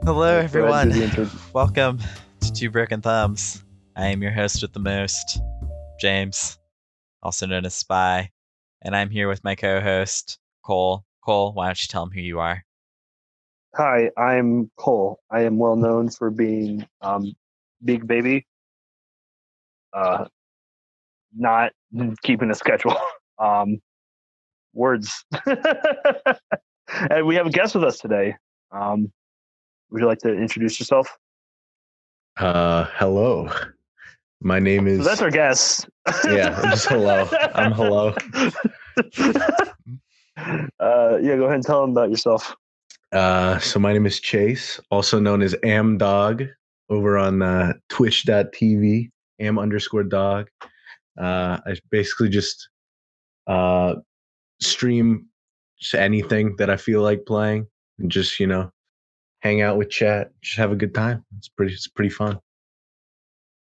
Hello, everyone. do the intro. Welcome to Two Broken Thumbs. I am your host with the most, James, also known as Spy, and I'm here with my co-host, Cole. Cole, why don't you tell him who you are? Hi, I'm Cole. I am well known for being Big Baby, not keeping a schedule. Words. And we have a guest with us today. Would you like to introduce yourself? Hello. My name is. So that's our guest. Yeah, just hello. I'm hello. Yeah, go ahead and tell them about yourself. So my name is Chase, also known as AmDog, over on twitch.tv, am_dog. I basically just stream just anything that I feel like playing and just, hang out with chat, just have a good time. It's pretty fun.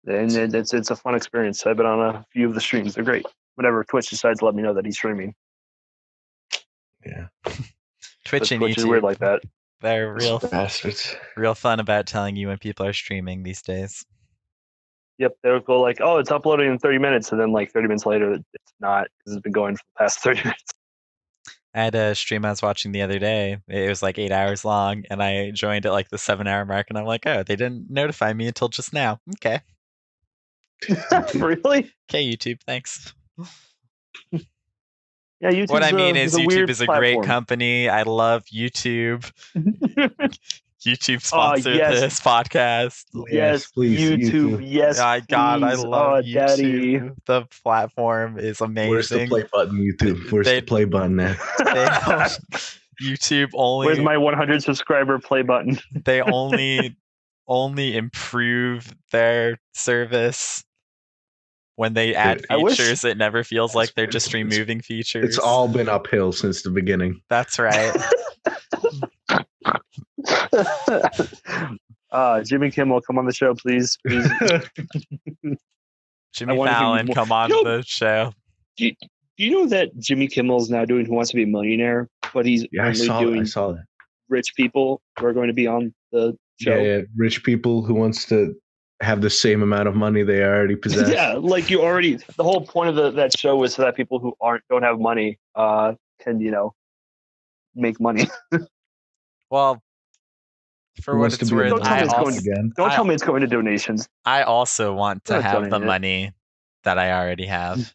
And it's a fun experience. I've been on a few of the streams. They're great. Whenever Twitch decides to let me know that he's streaming. Yeah. Twitch and Twitch is YouTube, weird like that. they're Bastards. real fun about telling you when people are streaming these days. Yep, they'll go like, "Oh, it's uploading in 30 minutes," and then like 30 minutes later, it's not because it's been going for the past 30 minutes. I had a stream I was watching the other day. It was like 8 hours long, and I joined at like the 7-hour mark, and I'm like, oh, they didn't notify me until just now. Okay. Really? Okay, YouTube, thanks. Yeah, YouTube. What I mean is YouTube weird is a platform. great company. I love YouTube. YouTube sponsored yes. this podcast. Yes, please. YouTube. Yes, My God, I please. love YouTube. Daddy. The platform is amazing. Where's the play button, YouTube? Where's the play button there? YouTube only. Where's my 100 subscriber play button? They only improve their service when they add features. It never feels like they're just removing features. It's all been uphill since the beginning. That's right. Jimmy Kimmel, come on the show, please. Jimmy Fallon, come on the show. Do you know that Jimmy Kimmel's now doing Who Wants to Be a Millionaire, but he's I saw that. Rich people who are going to be on the show? Yeah, rich people who wants to have the same amount of money they already possess. Yeah, like the whole point of that show was so that people who don't have money can make money. Well, for what it's worth, don't tell me it's going to donations. I also want to have the money that I already have.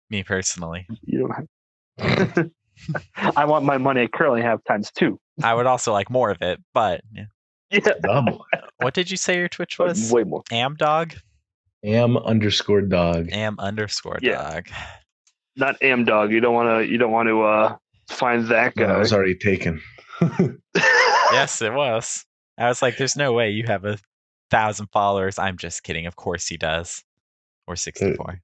Me personally. You don't have. I want my money I currently have times 2. I would also like more of it, but yeah. Double. What did you say your Twitch was? Way more. AmDog? Am_dog. Am_dog. Not AmDog. You don't want to find that guy. No, it was already taken. Yes, it was. I was like, there's no way you have 1,000 followers. I'm just kidding. Of course he does. Or 64.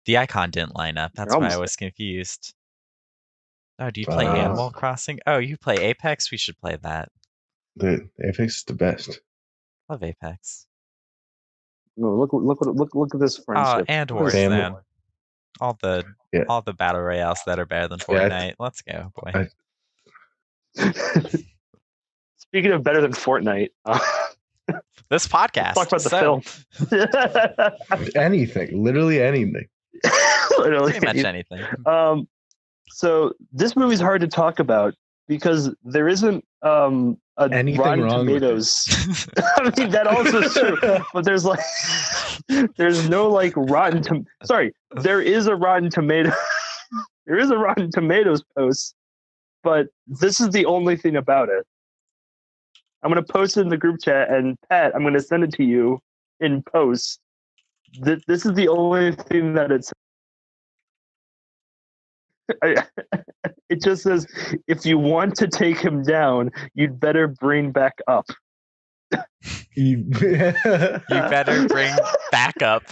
The icon didn't line up. That's why I was confused. Oh, do you play Animal Crossing? Oh, you play Apex? We should play that. The Apex is the best. Love Apex. No, look at this friendship. Oh, and Warzone. All the battle royales that are better than Fortnite. Let's go, boy. Speaking of better than Fortnite, this podcast. Talk about the film. Anything, literally anything. Literally pretty much anything. So this movie's hard to talk about because there isn't anything Rotten wrong Tomatoes. I mean, that also is true, but there's no like Rotten. Sorry, there is a Rotten Tomato. There is a Rotten Tomatoes post, but this is the only thing about it. I'm going to post it in the group chat, and Pat, I'm going to send it to you in post. This is the only thing that it's. It just says, if you want to take him down, you'd better bring back up. You better bring back up.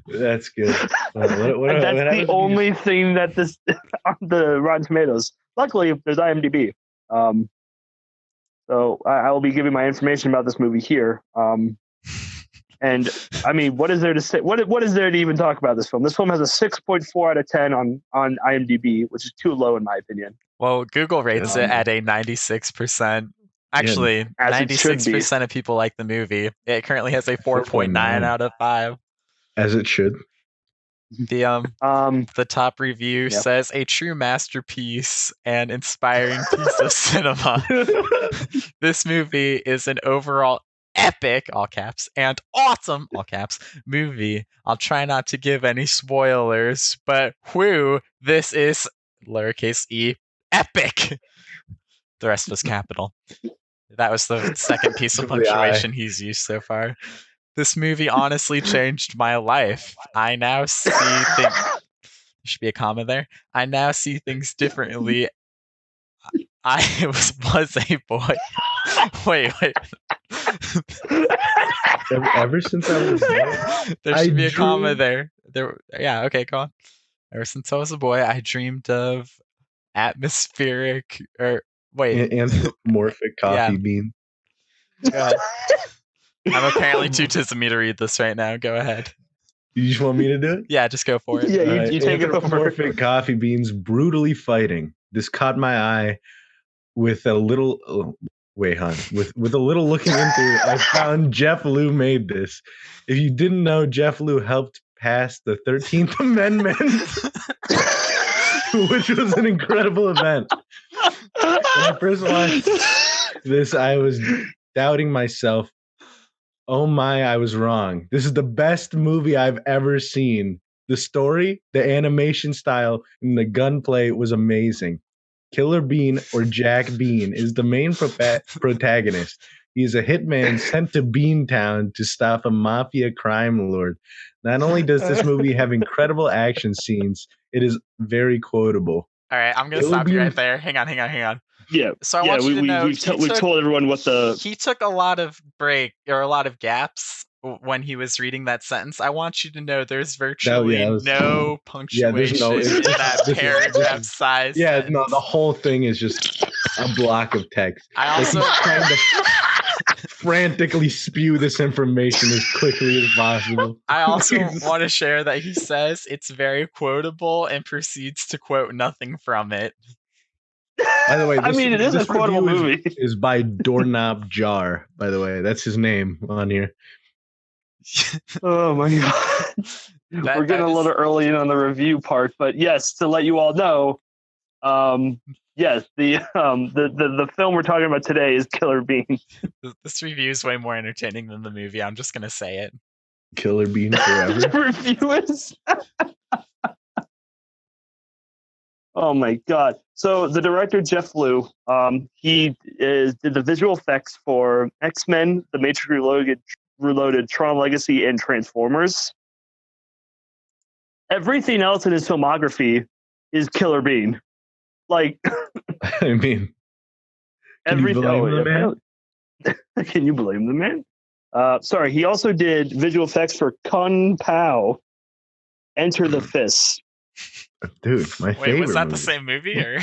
That's good. That's the only thing that this on the Rotten Tomatoes. Luckily, there's IMDb. So I will be giving my information about this movie here. And I mean, what is there to say? What is there to even talk about this film? This film has a 6.4 out of 10 on IMDb, which is too low in my opinion. Well, Google rates it at a 96% Actually, As it should be. 96% of people like the movie. It currently has a 4.9 out of 5. As it should. The top review Yep. says a true masterpiece and inspiring piece of cinema. This movie is an overall epic, all caps, and awesome, all caps, movie. I'll try not to give any spoilers, but whew, this is lowercase e epic. The rest was capital. That was the second piece of punctuation he's used so far. This movie honestly changed my life. I now see things. There should be a comma there. I now see things differently. I was a boy. Wait. Ever since I was born, there should be a comma there. Yeah, okay, go on. Ever since I was a boy, I dreamed of atmospheric anthropomorphic coffee bean. Go ahead. I'm apparently too tismy to read this right now. Go ahead. You just want me to do it? Yeah, just go for it. Yeah, you take it over. Anthropomorphic coffee beans brutally fighting. This caught my eye with a little. Wait, hon. With a little looking into, I found Jeff Liu made this. If you didn't know, Jeff Liu helped pass the 13th Amendment, which was an incredible event. When I first watched this, I was doubting myself. Oh my, I was wrong. This is the best movie I've ever seen. The story, the animation style, and the gunplay was amazing. Killer Bean, or Jack Bean, is the main protagonist. He is a hitman sent to Beantown to stop a mafia crime lord. Not only does this movie have incredible action scenes, it is very quotable. All right, I'm going to stop you right there. Hang on. Yeah. So I want you to know we've told everyone what he took a lot of a lot of gaps when he was reading that sentence. I want you to know there's virtually no punctuation in that paragraph size. Yeah, sentence. No, the whole thing is just a block of text. I also he's trying to frantically spew this information as quickly as possible. I also want to share that he says it's very quotable and proceeds to quote nothing from it. By the way, it is a quotable movie. Is by Doorknob Jar, by the way. That's his name on here. Oh my god. We're getting a little early in on the review part, but yes, to let you all know, yes, the film we're talking about today is Killer Bean. This review is way more entertaining than the movie. I'm just gonna say it. Killer Bean forever. The review is. Oh my god! So the director Jeff Liu, he did the visual effects for X-Men, The Matrix Reloaded, Tron Legacy, and Transformers. Everything else in his filmography is Killer Bean. Like, I mean, can you blame the man? Can you blame the man? Sorry, he also did visual effects for Kung Pao, Enter the Fist. Dude, my favorite. Wait, was that movie. the same movie or?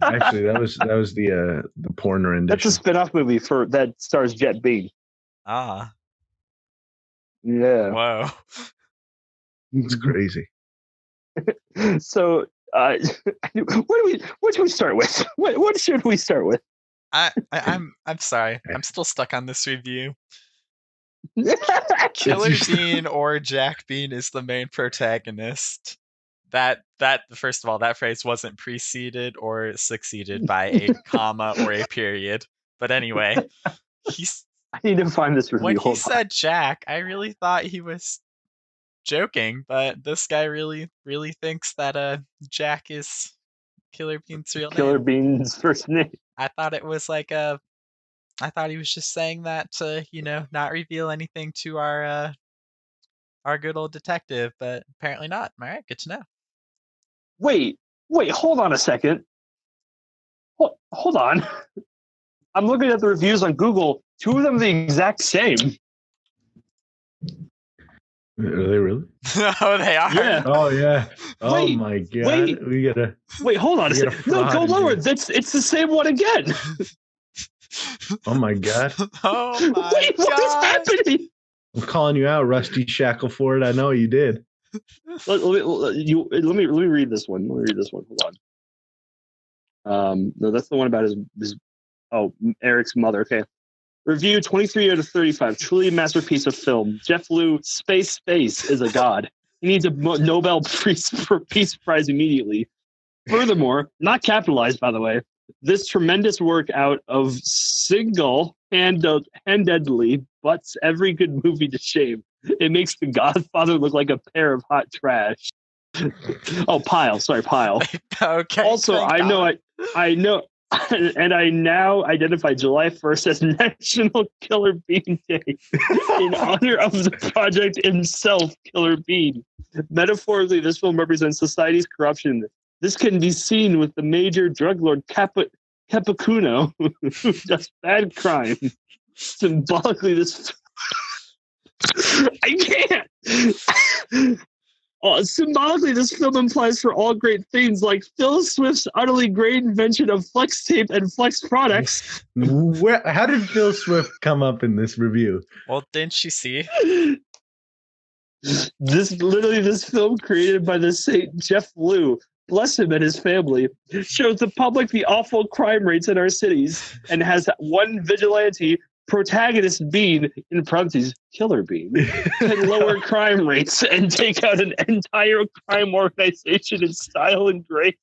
Actually, that was the porn rendition. That's a spin-off movie that stars Jet Bean. Ah. Yeah. Whoa. It's crazy. So, what should we start with? What should we start with? I'm sorry. I'm still stuck on this review. Killer Bean or Jack Bean is the main protagonist. That first of all, that phrase wasn't preceded or succeeded by a comma or a period. But anyway, I need to find this review. When he said Jack, I really thought he was joking, but this guy really thinks that Jack is Killer Bean's real name. Killer Bean's first name. I thought it was like I thought he was just saying that to, not reveal anything to our good old detective, but apparently not. All right, good to know. Wait, hold on a second. Hold on. I'm looking at the reviews on Google. Two of them are the exact same. Are they really? Oh, they are? Yeah. Oh, yeah. Oh, my God. We gotta... Wait, hold on a second. No, go lower. It's the same one again. Oh, my God. Oh, my Wait, what is happening? I'm calling you out, Rusty Shackleford. I know you did. Let me read this one. Hold No, that's the one about his Eric's mother. Okay. Review 23 out of 35. Truly a masterpiece of film. Jeff Liu, Space is a god. He needs a Nobel Peace Prize immediately. Furthermore, not capitalized, by the way, this tremendous work out of single-handedly butts every good movie to shame. It makes The Godfather look like a pair of hot trash. Oh, pile. Sorry, pile. Okay. Also, I know, and I now identify July 1st as National Killer Bean Day in honor of the project himself, Killer Bean. Metaphorically, this film represents society's corruption. This can be seen with the major drug lord Capicuno, who does bad crime. Symbolically, this... I can't! Symbolically, this film implies for all great things like Phil Swift's utterly great invention of flex tape and flex products. How did Phil Swift come up in this review? Well, didn't you see? This film created by the Saint Jeff Liu, bless him and his family, shows the public the awful crime rates in our cities and has one vigilante protagonist Bean, in parentheses, Killer Bean, can lower crime rates and take out an entire crime organization in style and grace.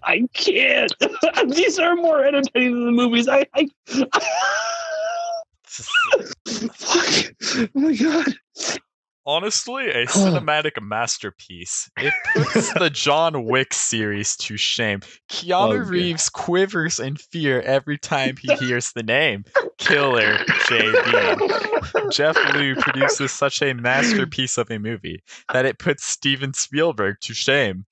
I can't. These are more entertaining than the movies. Fuck. Oh my god. Honestly, a cinematic masterpiece. It puts the John Wick series to shame. Keanu Reeves quivers in fear every time he hears the name Killer JB. Jeff Liu produces such a masterpiece of a movie that it puts Steven Spielberg to shame.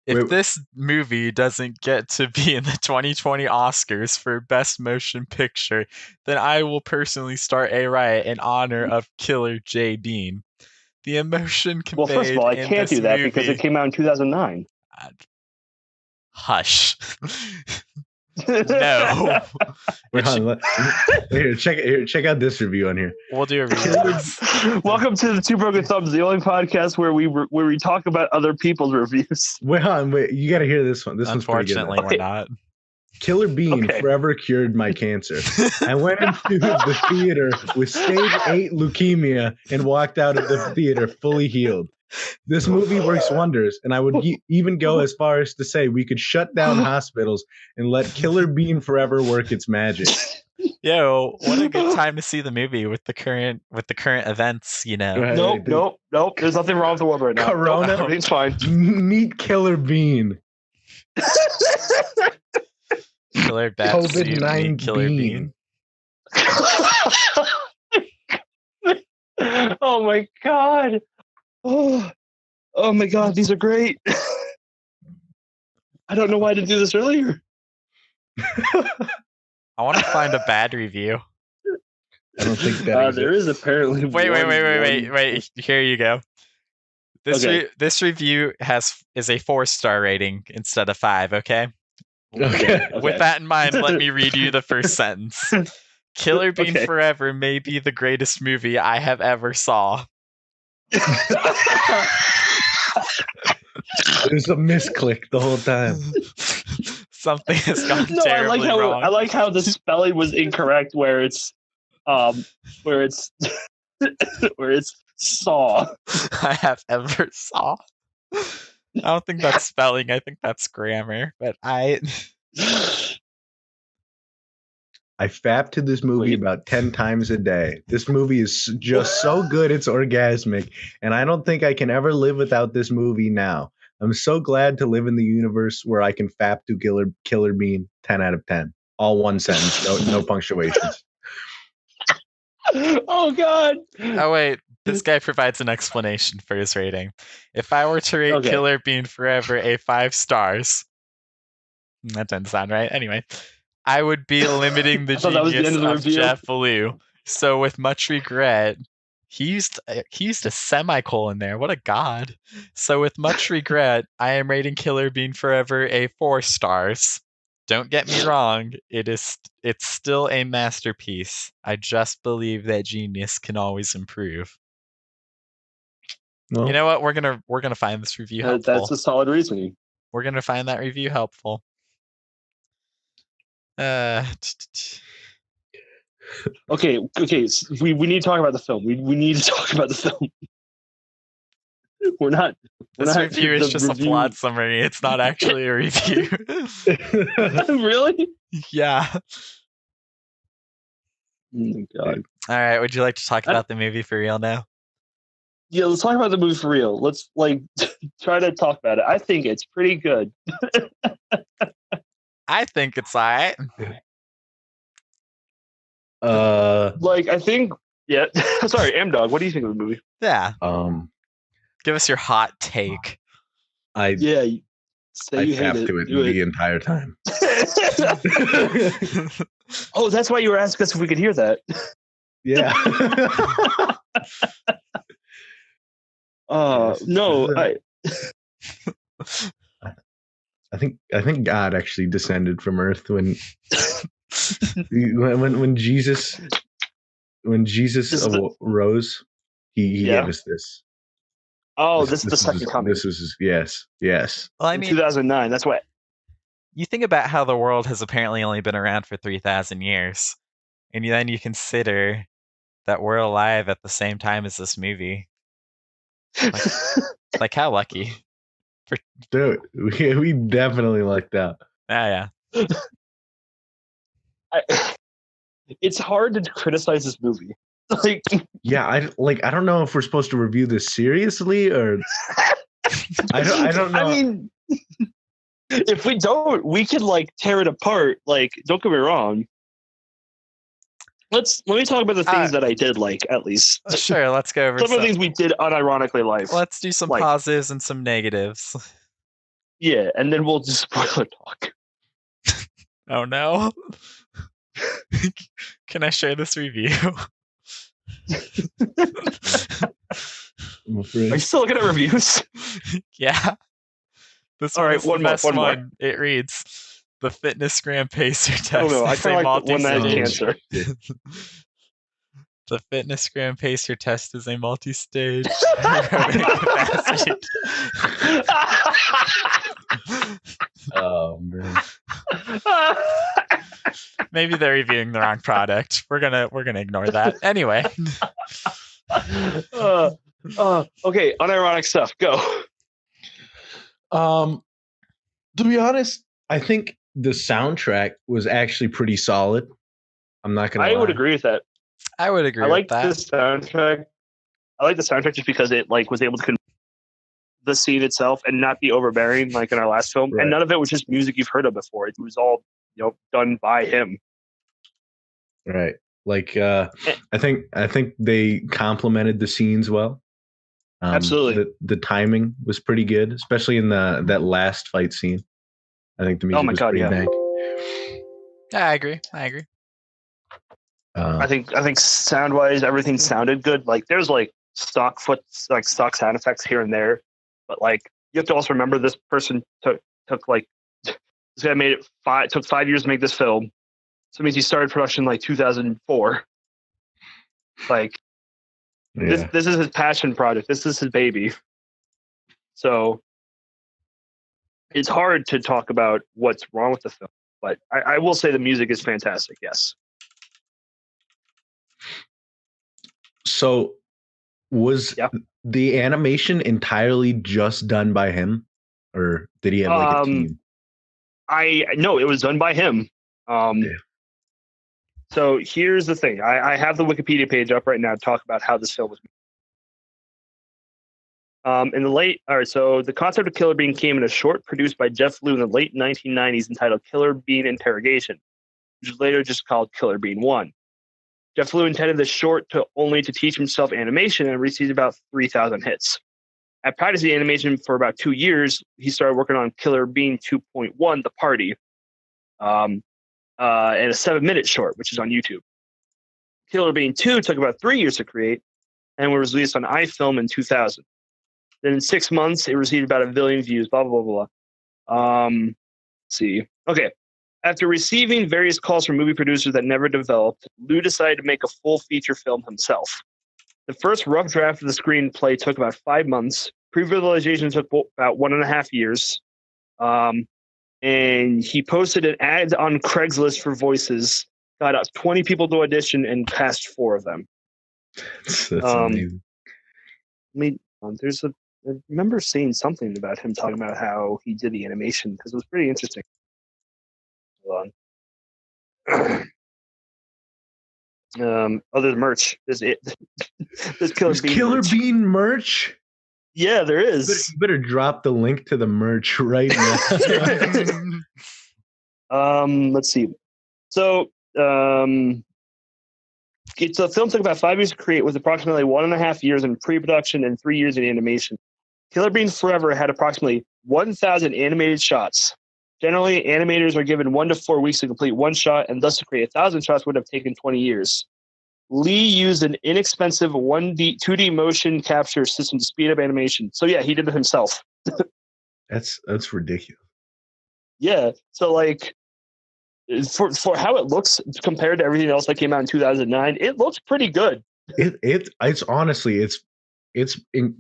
If this movie doesn't get to be in the 2020 Oscars for Best Motion Picture, then I will personally start a riot in honor of Killer J. Bean. The emotion conveyed. Well, first of all, I can't do that because it came out in 2009. Hush. No. Here, check out this review on here. We'll do a review. Welcome to the Two Broken Thumbs, the only podcast where we talk about other people's reviews. Wait, you got to hear this one. This Unfortunately, one's pretty good. we're not. Killer Bean forever cured my cancer. I went into the theater with stage 8 leukemia and walked out of the theater fully healed. This movie works wonders, and I would even go as far as to say we could shut down hospitals and let Killer Bean forever work its magic. Yo, what a good time to see the movie with the current events, you know. Nope. There's nothing wrong with the world right now. Corona, everything's fine. Meet Killer Bean. Killer COVID-19 Killer Bean. Oh my god. Oh my god, these are great. I don't know why I didn't do this earlier. I want to find a bad review. I don't think that there is apparently. Wait. Here you go. This review is a 4-star rating instead of 5. Okay. With that in mind, let me read you the first sentence. Killer Bean Forever may be the greatest movie I have ever saw. There's a misclick the whole time. Something has gone terribly wrong. I like how the spelling was incorrect where it's saw. I have ever saw. I don't think that's spelling. I think that's grammar. But I fap to this movie about 10 times a day. This movie is just so good, it's orgasmic. And I don't think I can ever live without this movie now. I'm so glad to live in the universe where I can fap to Killer Bean 10 out of 10. All one sentence, no punctuations. Oh, God. Oh, wait. This guy provides an explanation for his rating. If I were to rate Killer Bean Forever a 5 stars, that doesn't sound right. Anyway, I would be limiting the genius of Jeff Liu. So with much regret, he used a semicolon there. What a god. So with much regret, I am rating Killer Bean Forever a 4 stars. Don't get me wrong, it's still a masterpiece. I just believe that genius can always improve. Well, you know what? We're gonna find this review helpful. That's a solid reasoning. We're gonna find that review helpful. Okay. We need to talk about the film. We need to talk about the film. We're not. This review is just a plot summary. It's not actually a review. Really? Yeah. Oh my God. All right. Would you like to talk about the movie for real now? Yeah, let's talk about the movie for real. Let's try to talk about it. I think it's pretty good. I think it's alright. I think. Yeah. Sorry, AmDog. What do you think of the movie? Yeah. Give us your hot take. Say you hate it. The entire time. Oh, that's why you were asking us if we could hear that. Yeah. No. I think God actually descended from Earth when Jesus rose. He gave us this. Oh, this is the second coming. This is yes. Well, I mean, 2009. That's what. You think about how the world has apparently only been around for 3,000 years, and then you consider that we're alive at the same time as this movie. Like how lucky. Dude, we definitely lucked out. Yeah. It's hard to criticize this movie. I don't know if we're supposed to review this seriously or I don't know. I mean, if we don't, we could tear it apart. Don't get me wrong. Let me talk about the things that I did at least. Sure, let's go over some of the things we did unironically like. Let's do some positives and some negatives. Yeah, and then we'll just spoiler talk. Oh no. Can I share this review? Are you still looking at reviews? Yeah. This all right, one more. It reads, the fitness gram pacer test. I don't know. I kind of like the one that has cancer. The fitness gram pacer test is a multi-stage. Oh man. Maybe they're reviewing the wrong product. We're gonna ignore that. Anyway. Okay, unironic stuff. Go. To be honest, I think the soundtrack was actually pretty solid. I'm not gonna lie. I would agree with that. I would agree with that. I like the soundtrack. I like the soundtrack just because it was able to convey the scene itself and not be overbearing like in our last film. Right. And none of it was just music you've heard of before. It was all done by him. Right. I think they complemented the scenes well. Absolutely. The timing was pretty good, especially in that last fight scene. I think the music was pretty bang. Yeah, I agree. I think sound wise, everything sounded good. There's stock sound effects here and there, but you have to also remember this person took this guy made it took 5 years to make this film. So it means he started production 2004. This is his passion project. This is his baby. So it's hard to talk about what's wrong with the film, but I will say the music is fantastic. Yes. So was the animation entirely just done by him, or did he have a team? No, it was done by him. So here's the thing. I have the Wikipedia page up right now to talk about how this film was made. So the concept of Killer Bean came in a short produced by Jeff Liu in the late 1990s entitled Killer Bean Interrogation, which was later just called Killer Bean 1. Jeff Liu intended the short only to teach himself animation and received about 3,000 hits. After practicing animation for about 2 years, he started working on Killer Bean 2.1, The Party, and a 7-minute short, which is on YouTube. Killer Bean 2 took about 3 years to create and was released on iFilm in 2000. Then in 6 months, it received about 1 billion views, blah, blah, blah, blah. Let's see. Okay. After receiving various calls from movie producers that never developed, Liu decided to make a full feature film himself. The first rough draft of the screenplay took about 5 months. Pre-visualization took about 1.5 years. And and he posted an ad on Craigslist for voices. Got 20 people to audition and cast 4 of them. That's amazing. I mean, I remember seeing something about him talking about how he did the animation because it was pretty interesting. Hold on. There's merch. There's Killer Bean merch. Yeah, there is. You better drop the link to the merch right now. Let's see. So, it's a film took about 5 years to create, with approximately 1.5 years in pre-production and 3 years in animation. Killer Bean Forever had approximately 1,000 animated shots. Generally, animators are given 1 to 4 weeks to complete one shot, and thus to create 1,000 shots would have taken 20 years. Lee used an inexpensive 2D motion capture system to speed up animation. So yeah, he did it himself. That's ridiculous. Yeah. So like for how it looks compared to everything else that came out in 2009, it looks pretty good. It's honestly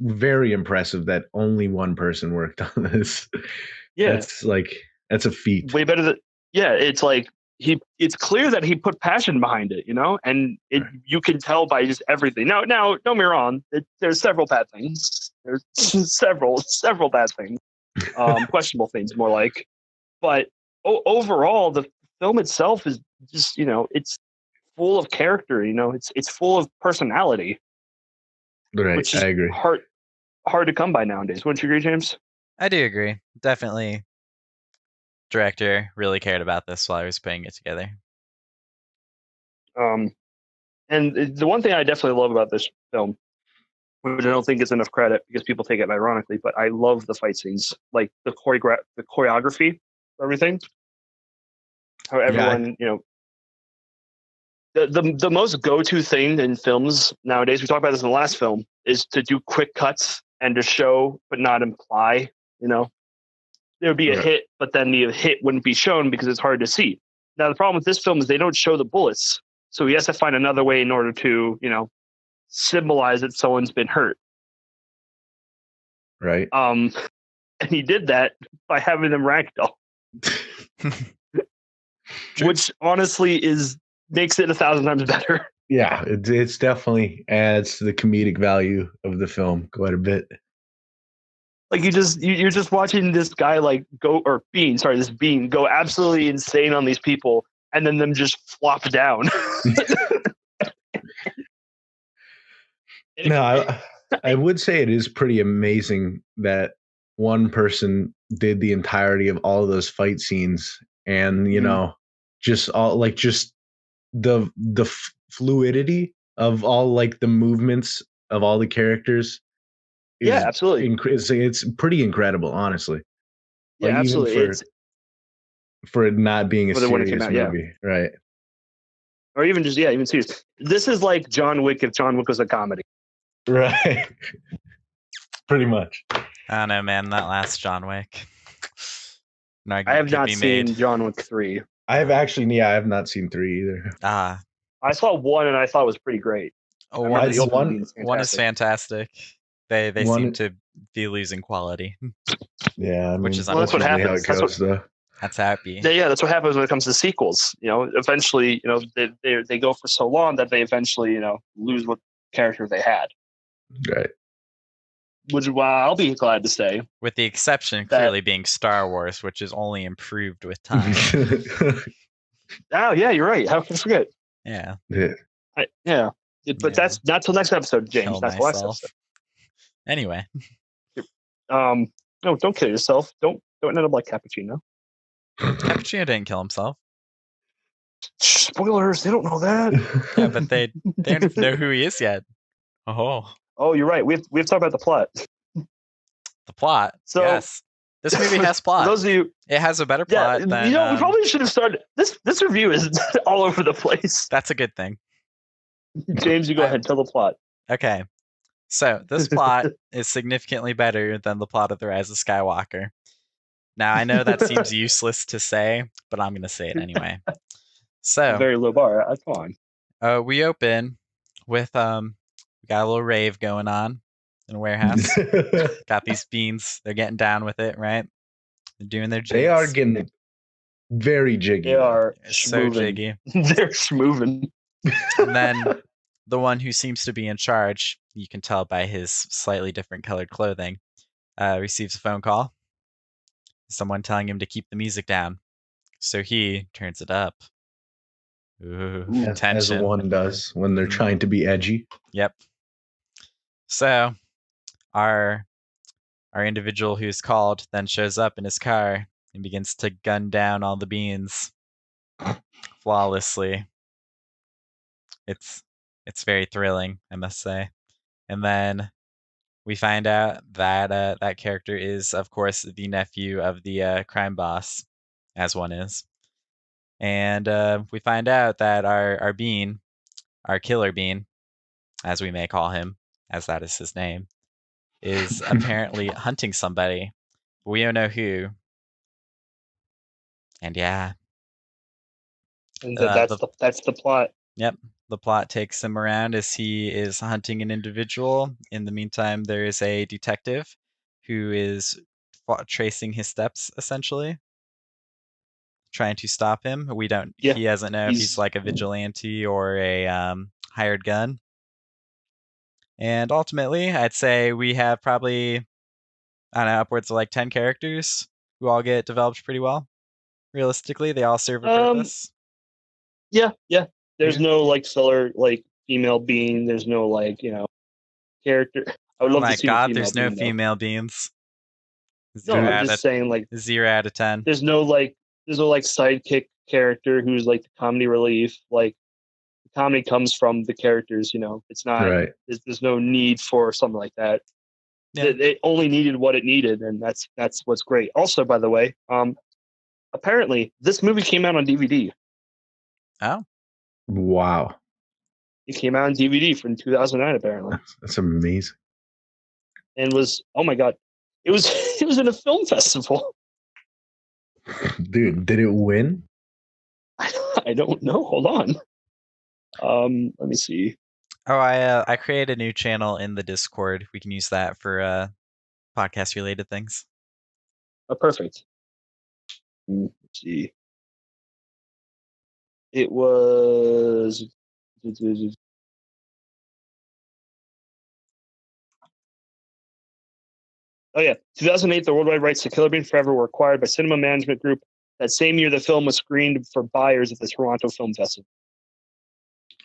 very impressive that only one person worked on this. Yeah. That's a feat. Way better than it's like it's clear that he put passion behind it, and you can tell by just everything. Now, don't get me wrong. There's several bad things. There's several bad things, questionable things, more like. But overall, the film itself is just, it's full of character. It's full of personality. Right, which is I agree. Hard to come by nowadays. Wouldn't you agree, James? I do agree. Definitely. Director really cared about this while I was putting it together. And the one thing I definitely love about this film, which I don't think gets enough credit because people take it ironically, but I love the fight scenes, like the choreography, everything. How everyone, the most go-to thing in films nowadays, we talked about this in the last film, is to do quick cuts and to show but not imply. There would be a hit, but then the hit wouldn't be shown because it's hard to see. Now, the problem with this film is they don't show the bullets. So he has to find another way in order to, symbolize that someone's been hurt. Right. And he did that by having them ragdoll. Which honestly makes it 1,000 times better. Yeah, it's definitely adds to the comedic value of the film quite a bit. Like you're just watching this guy this bean go absolutely insane on these people, and then them just flop down. No, I would say it is pretty amazing that one person did the entirety of all of those fight scenes, and just the fluidity of all like the movements of all the characters. Yeah, absolutely. It's pretty incredible, honestly. Yeah, like, absolutely. Even for it not being a serious movie, yeah. Right? Or even just even serious. This is like John Wick if John Wick was a comedy. Right. Pretty much. I don't know, man. That last John Wick. I have not seen John Wick 3. I have not seen 3 either. I saw 1 and I thought it was pretty great. One is fantastic. They seem to be losing quality. Yeah, I mean, which is that's what happens. That's happy. Yeah, that's what happens when it comes to sequels. Eventually, they go for so long that they eventually, lose what character they had. Right. Which I'll be glad to say. With the exception clearly being Star Wars, which is only improved with time. Oh yeah, you're right. How can I forget? Yeah. But that's not till next episode, James. That's the last episode. Anyway. No, don't kill yourself. Don't end up like Cappuccino. Cappuccino didn't kill himself. Spoilers, they don't know that. Yeah, but they don't know who he is yet. Oh, you're right. We have to talk about the plot. The plot. So, yes. This movie has plot. For those of you, it has a better plot than we probably should have started this review is all over the place. That's a good thing. James, you go ahead, tell the plot. Okay. So this plot is significantly better than the plot of The Rise of Skywalker. Now, I know that seems useless to say, but I'm going to say it anyway. So, very low bar. Come on. We open with we got a little rave going on in a warehouse. Got these beans. They're getting down with it, right? They're doing their jigs. They are getting very jiggy. They are so schmoovin'. jiggy. They're schmoovin'. And then the one who seems to be in charge, you can tell by his slightly different colored clothing, receives a phone call. Someone telling him to keep the music down. So he turns it up. Ooh, as tension. one does when they're trying to be edgy. Yep. So our individual who's called then shows up in his car and begins to gun down all the beans flawlessly. It's very thrilling, I must say. And then we find out that that character is, of course, the nephew of the crime boss, as one is. And we find out that our bean, our killer bean, as we may call him, as that is his name, is apparently hunting somebody. We don't know who. And yeah. And that's the plot. Yep. The plot takes him around as he is hunting an individual. In the meantime, there is a detective who is tracing his steps, essentially, trying to stop him. We don't. Yeah, he doesn't know if he's like a vigilante or a hired gun. And ultimately, I'd say we have probably, I don't know, upwards of like 10 characters who all get developed pretty well. Realistically, they all serve a purpose. Yeah. There's no like filler like female being. There's no like character. I would love to see. Oh my god, there's no female beings. No, I'm just saying like 0 out of 10. There's no sidekick character who's like the comedy relief. Like the comedy comes from the characters. It's not. Right. There's no need for something like that. Yeah. It only needed what it needed, and that's what's great. Also, by the way, apparently this movie came out on DVD. Oh. Wow. It came out on DVD from 2009, apparently. That's amazing. And was, oh my god, it was in a film festival. Dude, did it win? I don't know. Hold on. Let me see. Oh, I created a new channel in the Discord. We can use that for podcast related things. Oh, perfect. Let's see. It was. Oh yeah, 2008. The worldwide rights to Killer Bean Forever were acquired by Cinema Management Group. That same year, the film was screened for buyers at the Toronto Film Festival.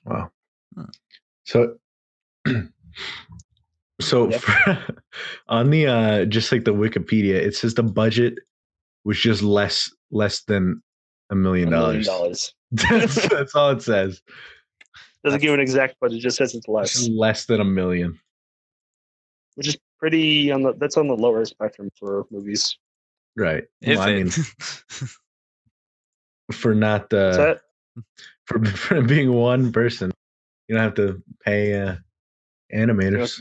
Wow. Hmm. So on the just like the Wikipedia, it says the budget was just less than $1 million. $1 million. That's all it says. Doesn't give an exact budget; just says it's less. It's less than $1 million, which is pretty on the lower spectrum for movies. Right. Well, I mean, for not for being one person, you don't have to pay animators.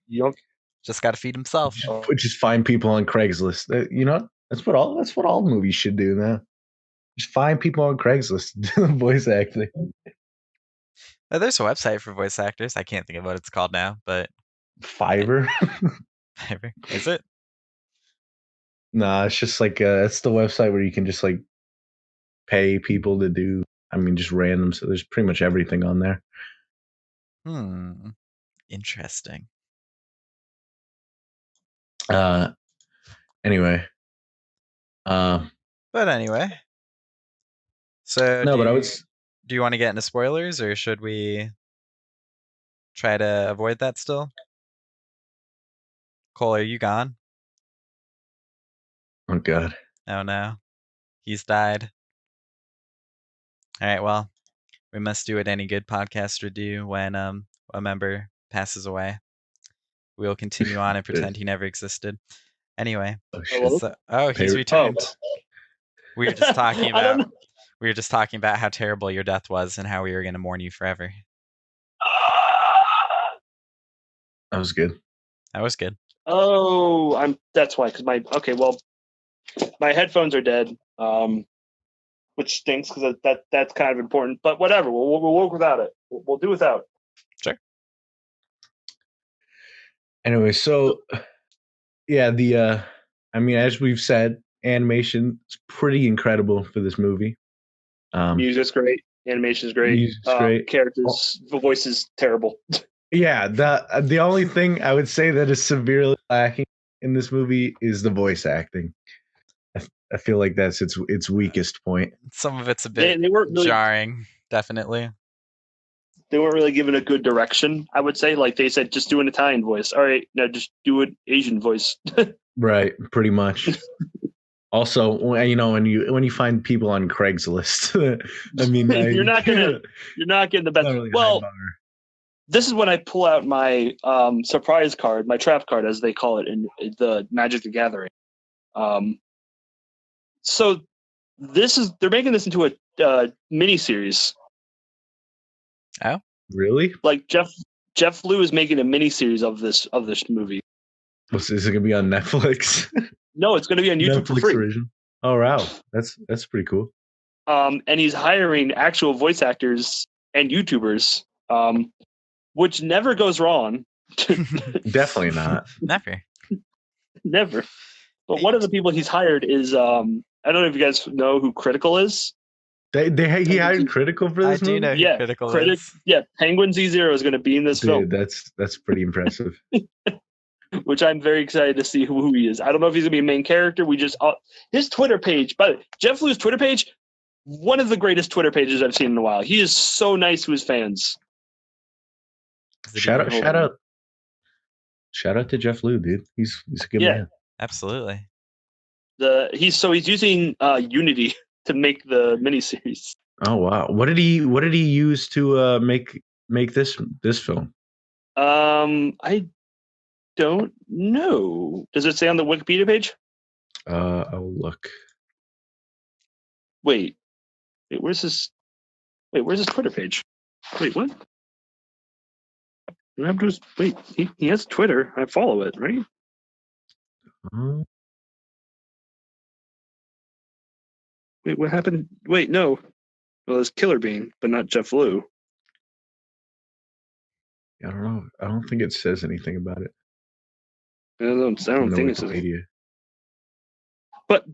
You don't just got to feed himself. Just find people on Craigslist. That's what all movies should do now. Just find people on Craigslist to do voice acting. There's a website for voice actors. I can't think of what it's called now, but Fiverr. Fiverr, is it? Nah, it's just like it's the website where you can just like pay people to do. I mean, just random. So there's pretty much everything on there. Interesting. Anyway. But anyway. So no, do you want to get into spoilers, or should we try to avoid that still? Cole, are you gone? Oh god. Oh no. He's died. All right, well, we must do what any good podcaster do when a member passes away. We'll continue on and pretend he never existed. Anyway. He's returned. We were just talking about how terrible your death was and how we were going to mourn you forever. That was good. That was good. Oh, that's why, because my headphones are dead, which stinks because that's kind of important. But whatever, we'll work without it. We'll do without. Sure. Anyway, so yeah, I mean, as we've said, animation is pretty incredible for this movie. Music's great. Animation's great. Music's great. Characters, the voice is terrible. Yeah, the only thing I would say that is severely lacking in this movie is the voice acting. I feel like that's its weakest point. Some of it's a bit They weren't really jarring, definitely. They weren't really given a good direction, I would say. Like they said, just do an Italian voice. All right, now just do an Asian voice. Right, pretty much. Also, when you find people on Craigslist, I mean, you're not getting the best. Really well, this is when I pull out my surprise card, my trap card, as they call it in the Magic the Gathering. So they're making this into a mini series. Oh, really? Like Jeff Liu is making a mini series of this movie. Is it gonna be on Netflix? No, it's going to be on YouTube Netflix for free. Original. Oh wow, that's pretty cool. And he's hiring actual voice actors and YouTubers, which never goes wrong. Definitely not. Never. But one of the people he's hired is I don't know if you guys know who Critical is. He hired Critical for this movie? I do know who Critical is. Yeah, Penguin Z0 is going to be in this film. That's pretty impressive. Which I'm very excited to see who he is. I don't know if he's going to be a main character. His Twitter page, but Jeff Liu's Twitter page, one of the greatest Twitter pages I've seen in a while. He is so nice to his fans. Shout out to Jeff Liu, dude. He's a good man. Absolutely. He's using Unity to make the miniseries. Oh wow! What did he use to make this film? I don't know. Does it say on the Wikipedia page? I'll look. Wait, where's his Twitter page? Wait, what? Wait, he has Twitter. I follow it, right? Wait, what happened? Wait, no. Well, it's Killer Bean, but not Jeff Liu. I don't know. I don't think it says anything about it. I don't think it says anything. But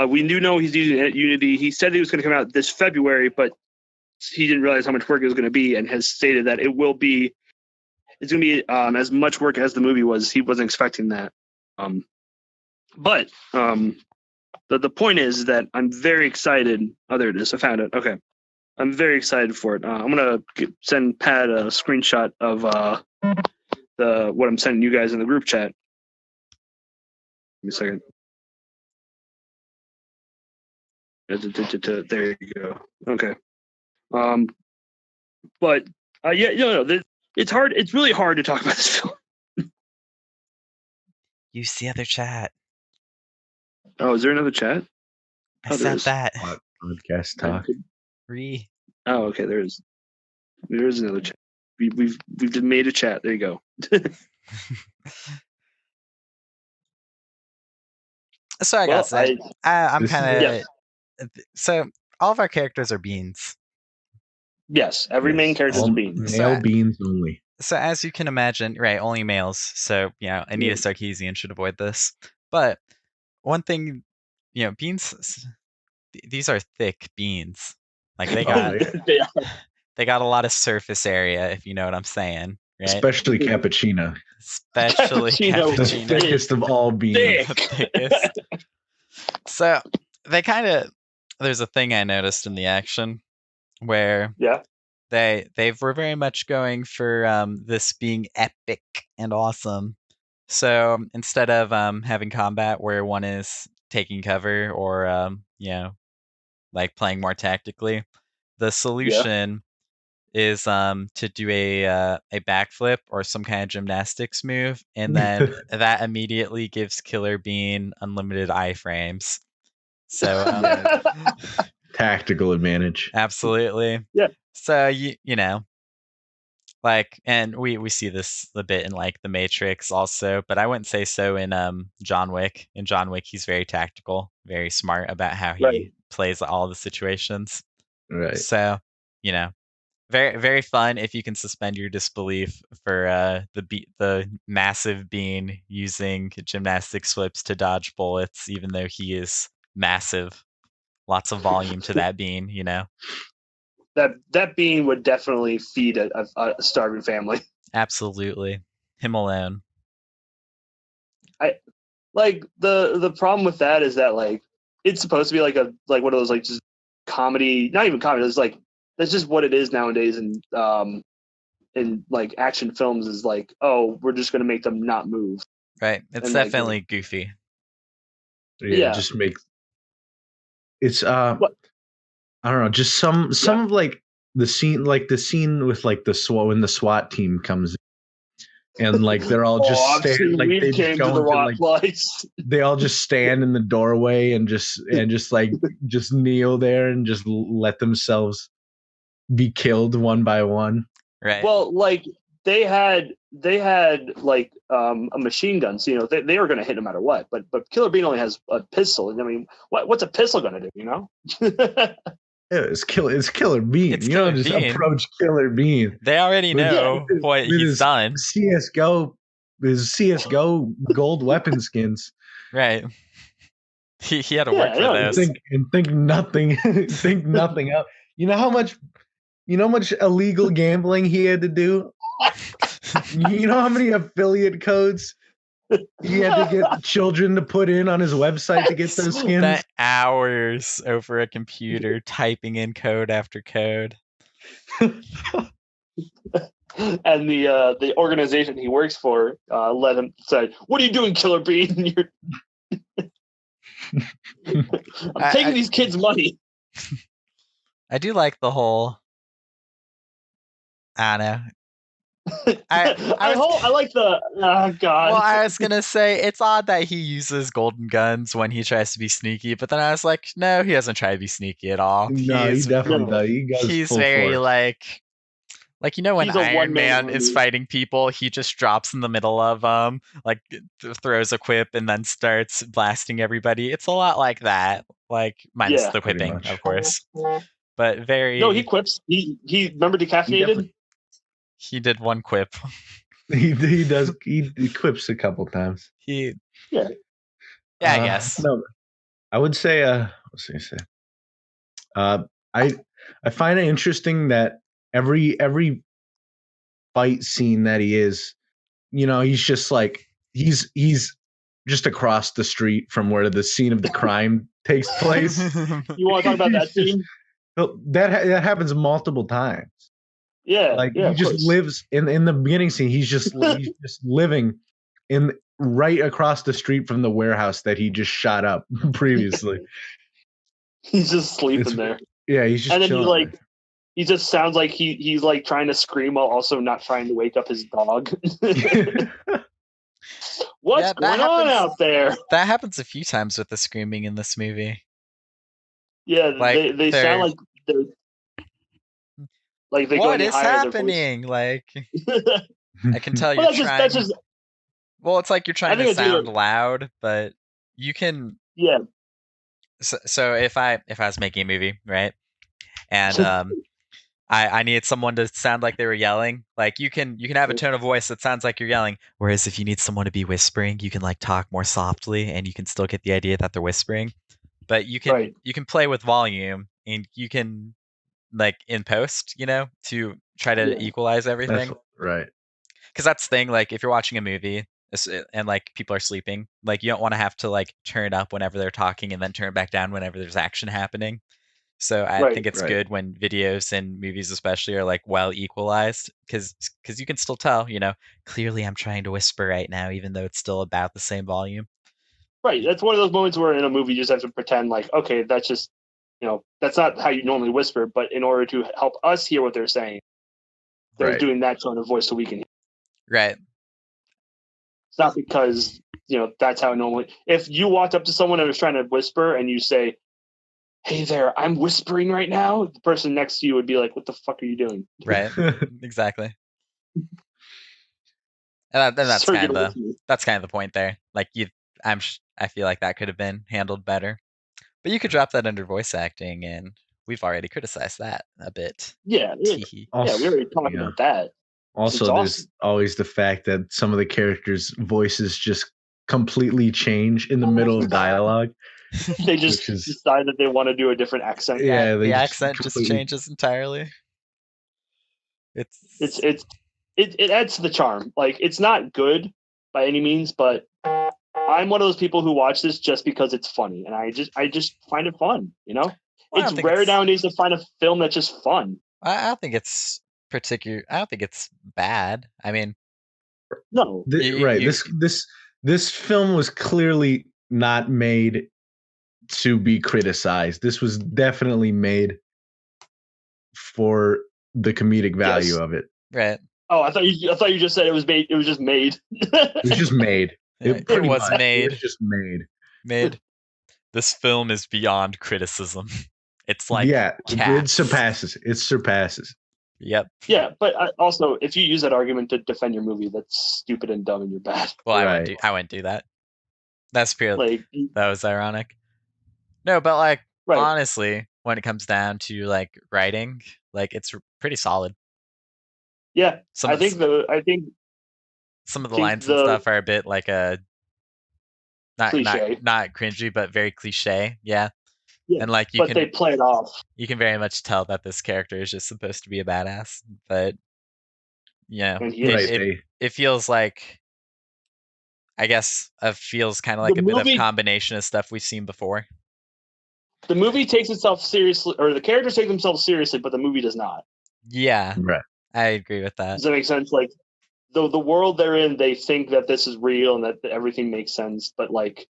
we do know he's using Unity. He said he was going to come out this February, but he didn't realize how much work it was going to be, and has stated that it's going to be as much work as the movie was. He wasn't expecting that. But the point is that I'm very excited. Oh, there it is. I found it. Okay. I'm very excited for it. I'm going to send Pat a screenshot of what I'm sending you guys in the group chat. Give me a second. There you go. Okay. But it's hard. It's really hard to talk about this film. Use the other chat. Oh, is there another chat? I said that. Podcast talk. Oh, okay. There is another chat. We've made a chat. There you go. So I got say, I'm kind of so all of our characters are beans. Yes, every main character is a bean. Male beans only. So as you can imagine, right, only males. So Anita Sarkeesian should avoid this. But one thing, beans. These are thick beans. Like they got they got a lot of surface area, if you know what I'm saying. Right? Especially cappuccino. Cappuccino. The thickest of all beans. The thickest. So there's a thing I noticed in the action where they were very much going for this being epic and awesome. So instead of having combat where one is taking cover or like playing more tactically, the solution is to do a backflip or some kind of gymnastics move, and then that immediately gives Killer Bean unlimited iframes. So tactical advantage. Absolutely. Yeah. So and we see this a bit in like The Matrix also, but I wouldn't say so in John Wick. In John Wick, he's very tactical, very smart about how he plays all the situations. Right. So, Very, very fun if you can suspend your disbelief for the massive bean using gymnastics flips to dodge bullets, even though he is massive. Lots of volume to that bean, you know. That bean would definitely feed a starving family. Absolutely, him alone. Like the problem with that is that like it's supposed to be like one of those like just comedy, not even comedy. It's like that's just what it is nowadays, and in like action films is like, oh, we're just gonna make them not move. Right, it's And, definitely like, goofy. Yeah, just make it's What? I don't know, just some of like the scene with like the SWAT when the SWAT team comes in, and like they're all just stand like they just go into like place. they all just stand in the doorway and just like just kneel there and just let themselves be killed one by one. Right. Well, like they had like a machine gun, so you know they were going to hit no matter what. But Killer Bean only has a pistol, and I mean, what's a pistol going to do? You know. It's Killer Bean. It's you Killer don't just Bean. approach Killer Bean. They already know what he's done. CS:GO, his CS:GO gold weapon skins. Right. He had to work for those. Think nothing. Think nothing else. You know how much illegal gambling he had to do. You know how many affiliate codes he had to get children to put in on his website to get those skins. That hours over a computer typing in code after code. And the organization he works for let him say, "What are you doing, Killer Bean? I'm taking these kids' money." I do like the whole. I don't know. I like the oh god. Well, I was gonna say it's odd that he uses golden guns when he tries to be sneaky, but then I was like, no, he doesn't try to be sneaky at all. No, he definitely does. He goes he's full very force. like you know when Iron Man is fighting people, he just drops in the middle of like throws a quip and then starts blasting everybody. It's a lot like that, like minus the quipping, of course. But very no, he quips. He remember decaffeinated. He did one quip. He does. He quips a couple times. Yeah, I guess. No, I would say. What's I say? I find it interesting that every fight scene that he is, you know, he's just like he's just across the street from where the scene of the crime takes place. You want to talk about that scene? That happens multiple times. Yeah, like he just lives in the beginning scene. He's just living in right across the street from the warehouse that he just shot up previously. He's just sleeping there. Yeah, he's just. And then chilling he just sounds like he's like trying to scream while also not trying to wake up his dog. What's going on out there? That happens a few times with the screaming in this movie. Yeah, like they sound like they're. Like they what is happening? Like I can tell you're trying. Well, it's like you're trying to sound loud, but you can. Yeah. So if I was making a movie, right, and I needed someone to sound like they were yelling, like you can have a tone of voice that sounds like you're yelling. Whereas if you need someone to be whispering, you can like talk more softly, and you can still get the idea that they're whispering. But you can play with volume, and you can. Like in post, you know, to try to equalize everything. That's right. Because that's the thing, like if you're watching a movie and like people are sleeping, like you don't want to have to like turn up whenever they're talking and then turn it back down whenever there's action happening. So I think it's good when videos and movies especially are like well equalized because you can still tell, you know, clearly I'm trying to whisper right now, even though it's still about the same volume. Right. That's one of those moments where in a movie you just have to pretend like, okay, that's just, you know, that's not how you normally whisper, but in order to help us hear what they're saying, they're doing that tone of voice so we can hear. Right. It's not because, you know, that's how normally. If you walked up to someone and was trying to whisper and you say, "Hey there, I'm whispering right now," the person next to you would be like, "What the fuck are you doing?" Right. Exactly. And that's kind of the point there. Like I feel like that could have been handled better. But you could drop that under voice acting and we've already criticized that a bit. Yeah, we already talked about that. Also, there's always the fact that some of the characters' voices just completely change in the middle of dialogue. They just decide that they want to do a different accent. Yeah, the accent just changes entirely. It adds to the charm. Like, it's not good by any means, but I'm one of those people who watch this just because it's funny, and I just find it fun. You know, it's rare nowadays to find a film that's just fun. I don't think it's particular. I don't think it's bad. I mean, no, This film was clearly not made to be criticized. This was definitely made for the comedic value of it. Right. Oh, I thought you just said it was made. It was just made. It was just made. It was made. It was just made. Made. This film is beyond criticism. It's like it surpasses. It surpasses. Yep. Yeah, but also, if you use that argument to defend your movie, that's stupid and dumb, and you're bad. Well, I wouldn't do that. That's purely that was ironic. No, but like honestly, when it comes down to like writing, like it's pretty solid. Yeah, I think some of the lines and stuff are a bit like a not cringy, but very cliche. Yeah. And like they play it off. You can very much tell that this character is just supposed to be a badass, but it feels like, I guess, it feels kind of like a bit of a combination of stuff we've seen before. The movie takes itself seriously, or the characters take themselves seriously, but the movie does not. Yeah, right. I agree with that. Does that make sense? Like, the world they're in, they think that this is real and that everything makes sense, but like,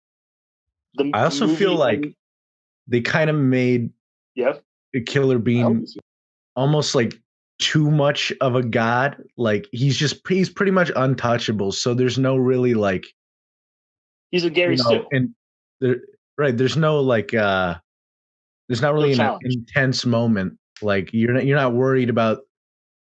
I also feel like they kind of made Killer Bean almost like too much of a god. Like he's pretty much untouchable. So there's no really like he's a Gary Stu. And there's no like there's not really an intense moment. Like you're not worried about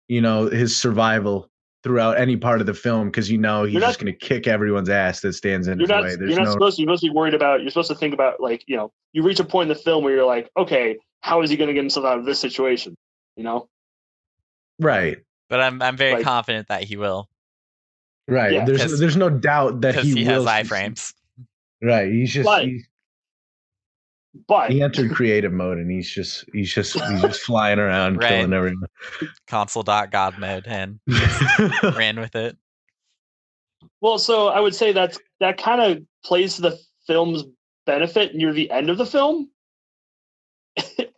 his survival throughout any part of the film because he's just going to kick everyone's ass that stands in his way. You're supposed to be worried about. You're supposed to think about like you reach a point in the film where you're like, okay, how is he going to get himself out of this situation? Right. But I'm very confident that he will. Right. Yeah. There's no doubt that he will. Has iframes. Right. He's just. But he entered creative mode and he's just flying around killing everyone. Console.god mode and ran with it. Well, so I would say that kind of plays to the film's benefit near the end of the film.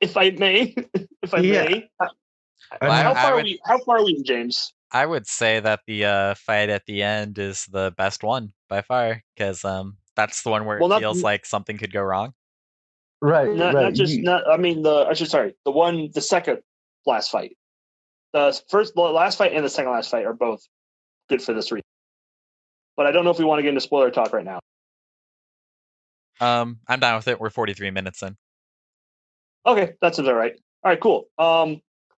if I may. How far are we, James? I would say that the fight at the end is the best one by far because that's the one where it feels like something could go wrong. Right. The second last fight. The last fight and the second last fight are both good for this reason. But I don't know if we want to get into spoiler talk right now. I'm down with it. We're 43 minutes in. Okay, that sounds all right. All right, cool.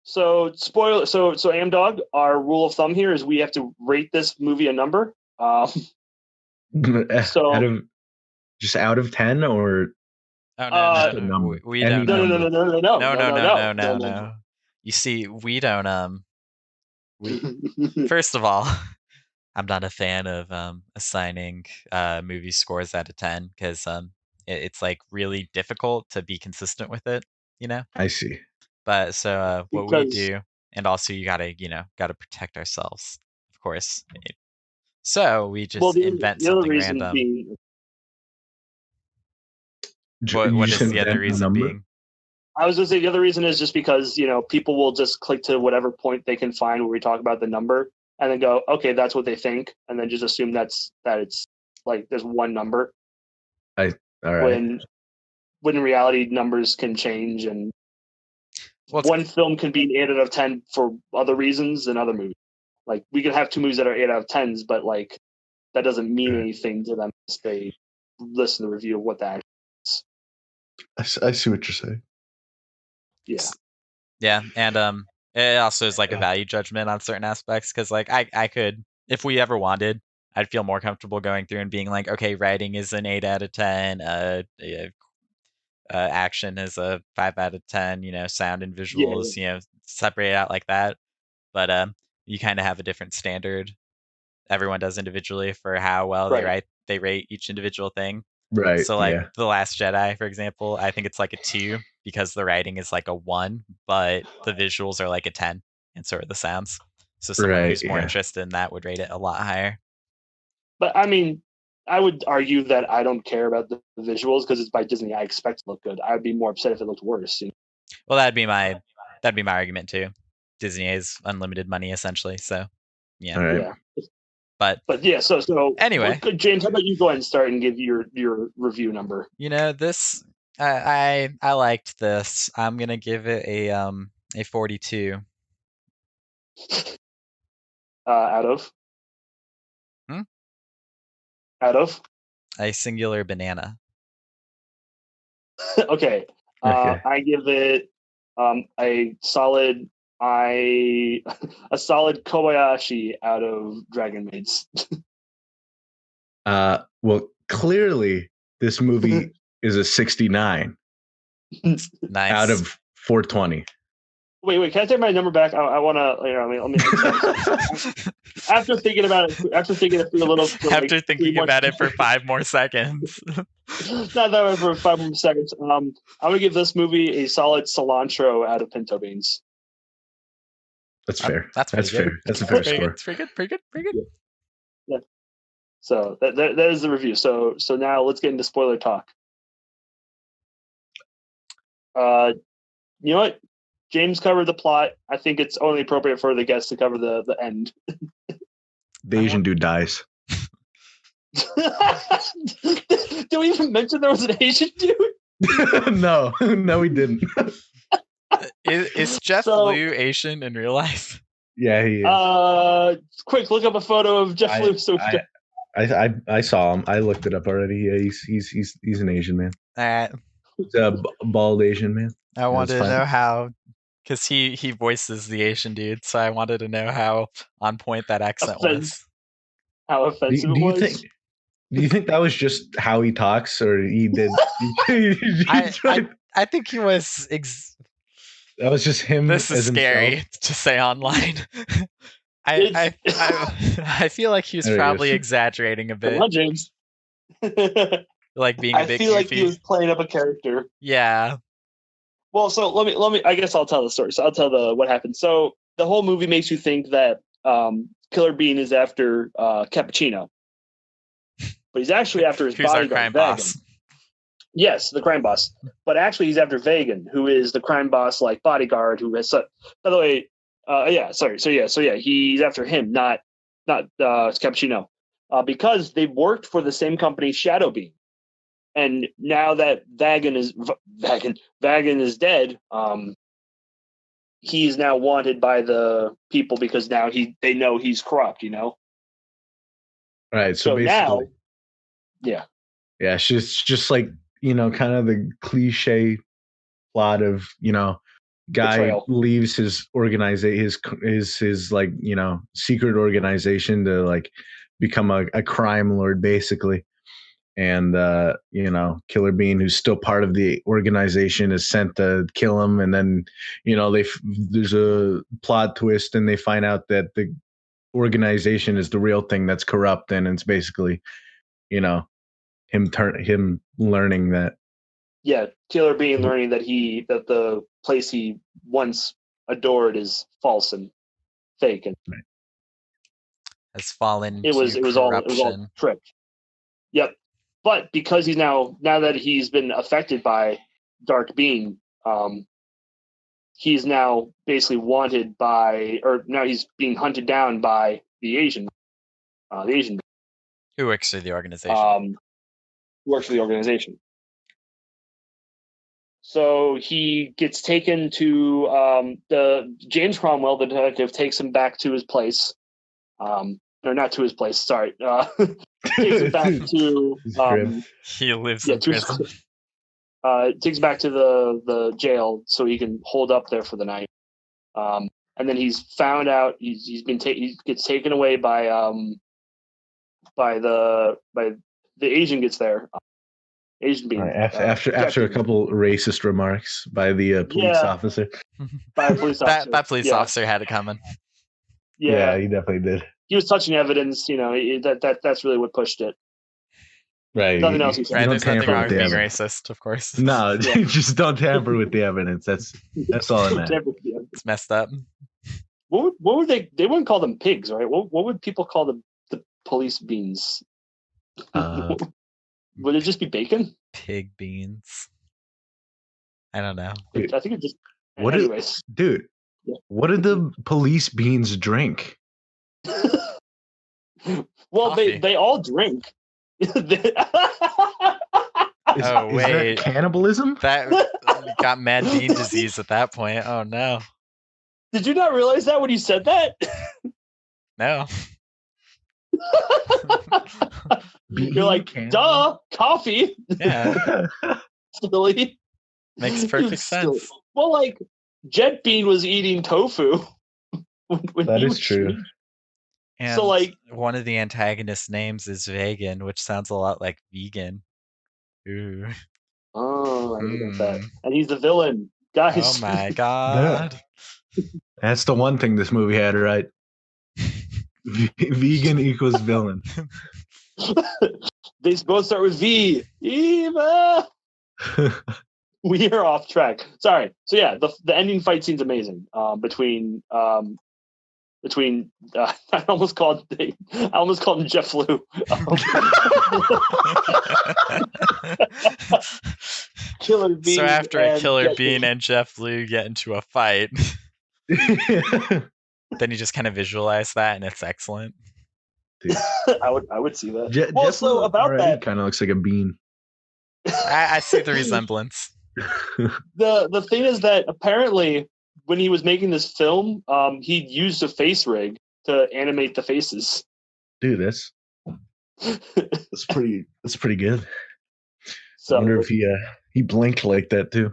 So AmDog, our rule of thumb here is we have to rate this movie a number. So out of 10 or. No. We don't. No. You see, we don't. First of all, I'm not a fan of assigning movie scores out of 10 because it's like really difficult to be consistent with it. I see. But so what we do, and also you gotta protect ourselves, of course. So we just invent something random. What is the other reason being? I was going to say the other reason is just because, people will just click to whatever point they can find where we talk about the number and then go, okay, that's what they think. And then just assume that it's like there's one number. All right. When in reality, numbers can change and one film can be an 8 out of 10 for other reasons than other movies. Like we could have two movies that are 8 out of 10s, but like that doesn't mean anything to them if they listen to the review of what that is. I see what you're saying. Yeah, and it also is like a value judgment on certain aspects because like I could, if we ever wanted, I'd feel more comfortable going through and being like, okay, writing is an 8 out of 10, action is a 5 out of 10. Sound and visuals, separate it out like that. But you kind of have a different standard. Everyone does individually for how well they rate each individual thing. Right. So like The Last Jedi, for example, I think it's like a 2 because the writing is like a 1, but the visuals are like a 10, and so are the sounds. So someone who's more interested in that would rate it a lot higher. But I mean, I would argue that I don't care about the visuals because it's by Disney. I expect it to look good. I would be more upset if it looked worse. Well, that'd be my argument too. Disney has unlimited money essentially, so yeah. All right. Yeah. But yeah, so anyway, James, how about you go ahead and start and give your review number? This I liked this. I'm gonna give it a 42. Out of? Out of? A singular banana. Okay. I give it a solid Kobayashi out of Dragon Maids. Well, clearly this movie is a 69. Nice. Out of 420. Wait, can I take my number back? I want to, let me after thinking about it for a little. After thinking about it for 5 more seconds. Not that way for 5 more seconds. I'm going to give this movie a solid cilantro out of pinto beans. That's fair. That's fair. That's a fair score. It's pretty good. Yeah. So that is the review. So now let's get into spoiler talk. You know what? James covered the plot. I think it's only appropriate for the guests to cover the end. The Asian dude dies. Did we even mention there was an Asian dude? No, we didn't. Is Jeff Liu Asian in real life? Yeah, he is. Quick, look up a photo of Jeff Liu. I saw him. I looked it up already. Yeah, he's an Asian man. He's a bald Asian man. I wanted to know how, because he voices the Asian dude, so I wanted to know how on point that accent was. How offensive it was. Do you think that was just how he talks, or he did? I think he was. That was just him. This is scary himself. to say online. I feel like he was probably exaggerating a bit. Come on, James. Like being a bit I feel goofy. like he was playing up a character. Yeah. Well, so let me. I guess I'll tell the story. So I'll tell what happened. So the whole movie makes you think that Killer Bean is after Cappuccino, but he's actually after his bodyguard, our crime Vagan. boss. Yes, the crime boss. But actually, he's after Vagan, who is the crime boss, like bodyguard, who has. By the way, he's after him, not Cappuccino, because they worked for the same company, Shadow Bean. And now that Vagan is dead, he's now wanted by the people because now they know he's corrupt, Right. So basically, now, yeah, it's just like kind of the cliche plot of guy betrayal. Leaves his his like secret organization to like become a crime lord basically. And Killer Bean, who's still part of the organization, is sent to kill him. And then there's a plot twist, and they find out that the organization is the real thing that's corrupt, and it's basically him learning that. Yeah, Killer Bean learning that the place he once adored is false and fake, and has fallen. It was all tricked. Yep. But because he's now that he's been affected by Dark Bean, he's now basically wanted now he's being hunted down by the Asian who works for the organization. So he gets taken to the James Cromwell, the detective, takes him back to his place. Or not to his place. Sorry, takes him back to. He lives in prison. Takes him back to the jail so he can hold up there for the night. And then he's found out he gets taken away by the Asian gets there. Asian Bean. After a couple racist remarks by the police officer. By a police officer. That police officer had it coming. Yeah, he definitely did. He was touching evidence. That's really what pushed it. Right. Nothing else. Right. There's nothing wrong with being racist, of course. No, just don't tamper with the evidence. That's all I meant. It's messed up. What would they? They wouldn't call them pigs, right? What would people call the police beans? Would it just be bacon? Pig beans. I don't know. I think it just. What anyways. Dude? Yeah. What did the police beans drink? Well, they all drink. Is that cannibalism? That got mad bean disease at that point. Oh no! Did you not realize that when you said that? No. You're like, duh, coffee. Yeah. Silly. Makes perfect sense. Well, like Jet Bean was eating tofu. when that is true. And so, like, one of the antagonist names is vegan, which sounds a lot like vegan. Ooh. Oh, I get that. And he's the villain, guys. Oh my god. That's the one thing this movie had right. Vegan equals villain. They both start with V. Eva. We are off track. Sorry. So yeah, the ending fight scene's amazing. Between I almost called him Jeff Liu. Killer Bean. So after a Killer Bean and Jeff Liu get into a fight, then you just kind of visualize that, and it's excellent. Dude. I would see that. Jeff so about that, kind of looks like a bean. I see the resemblance. The thing is that apparently when he was making this film, he used a face rig to animate the faces. Dude, that's pretty good. So, I wonder if he blinked like that too.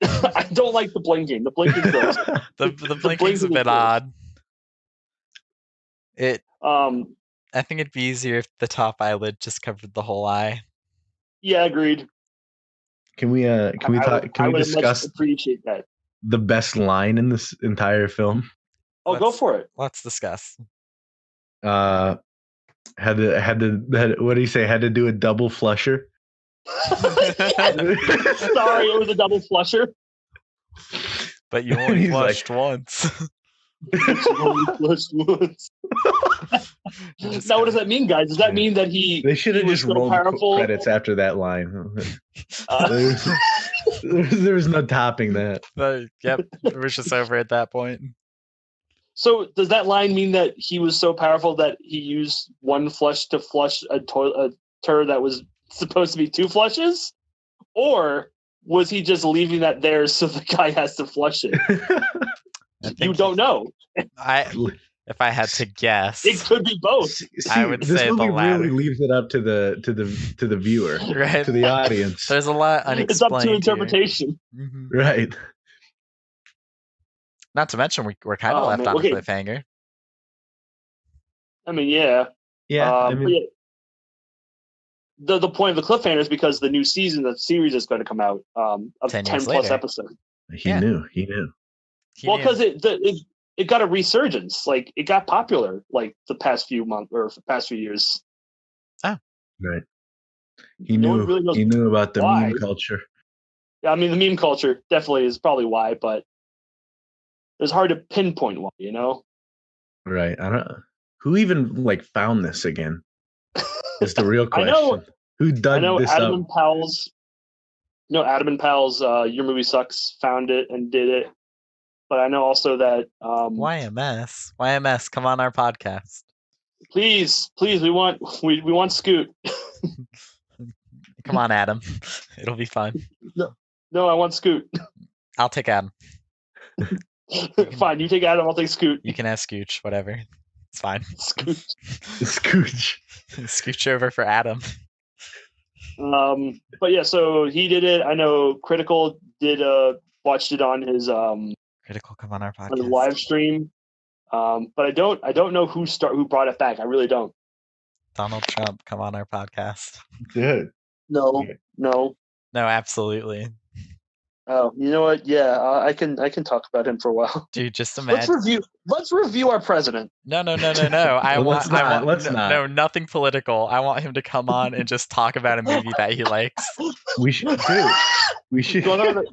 I don't like the blinking. The blinking gross. the blinking's a bit odd. I think it'd be easier if the top eyelid just covered the whole eye. Yeah, agreed. Can we discuss appreciate that. The best line in this entire film? Go for it. Let's discuss. Had to what do you say? Had to do a double flusher. Sorry, it was a double flusher. But you only flushed once. Now, what does that mean, guys? Does that mean that they should have just rolled credits after that line? There was no topping that. Yep, it was just over at that point. So, does that line mean that he was so powerful that he used one flush to flush a turd that was supposed to be two flushes, or was he just leaving that there so the guy has to flush it? You don't know. If I had to guess, it could be both. I would say the latter. Really leaves it up to the viewer, right? To the audience. There's a lot unexplained. It's up to interpretation, right? Not to mention we're kind of left on a cliffhanger. I mean, yeah. The point of the cliffhanger is because the new season of the series is going to come out of 10 plus episodes. He knew. Well, because it got a resurgence. Like, it got popular like the past few months or past few years. Oh, right. He knew about the meme culture. Yeah, I mean, the meme culture definitely is probably why, but it's hard to pinpoint why, Right. I don't know. Who even found this again? Is the real question. Who dug this Adam up? And Powell's, Adam and Powell's Your Movie Sucks found it and did it. But I know also that YMS, come on our podcast. Please, we want Scoot. Come on, Adam. It'll be fun. No, I want Scoot. I'll take Adam. Fine, you take Adam, I'll take Scoot. You can have Scooch, whatever. It's fine. Scooch. Scooch over for Adam. But yeah, so he did it. I know Critical did watched it on his Critical, come on our podcast. On his live stream. But I don't know who brought it back. I really don't. Donald Trump, come on our podcast. Good. No. No, absolutely. Oh, you know what? Yeah, I can talk about him for a while. Dude, just imagine. Let's review our president. No. Let's not. No, nothing political. I want him to come on and just talk about a movie that he likes. We should do. We should. You want to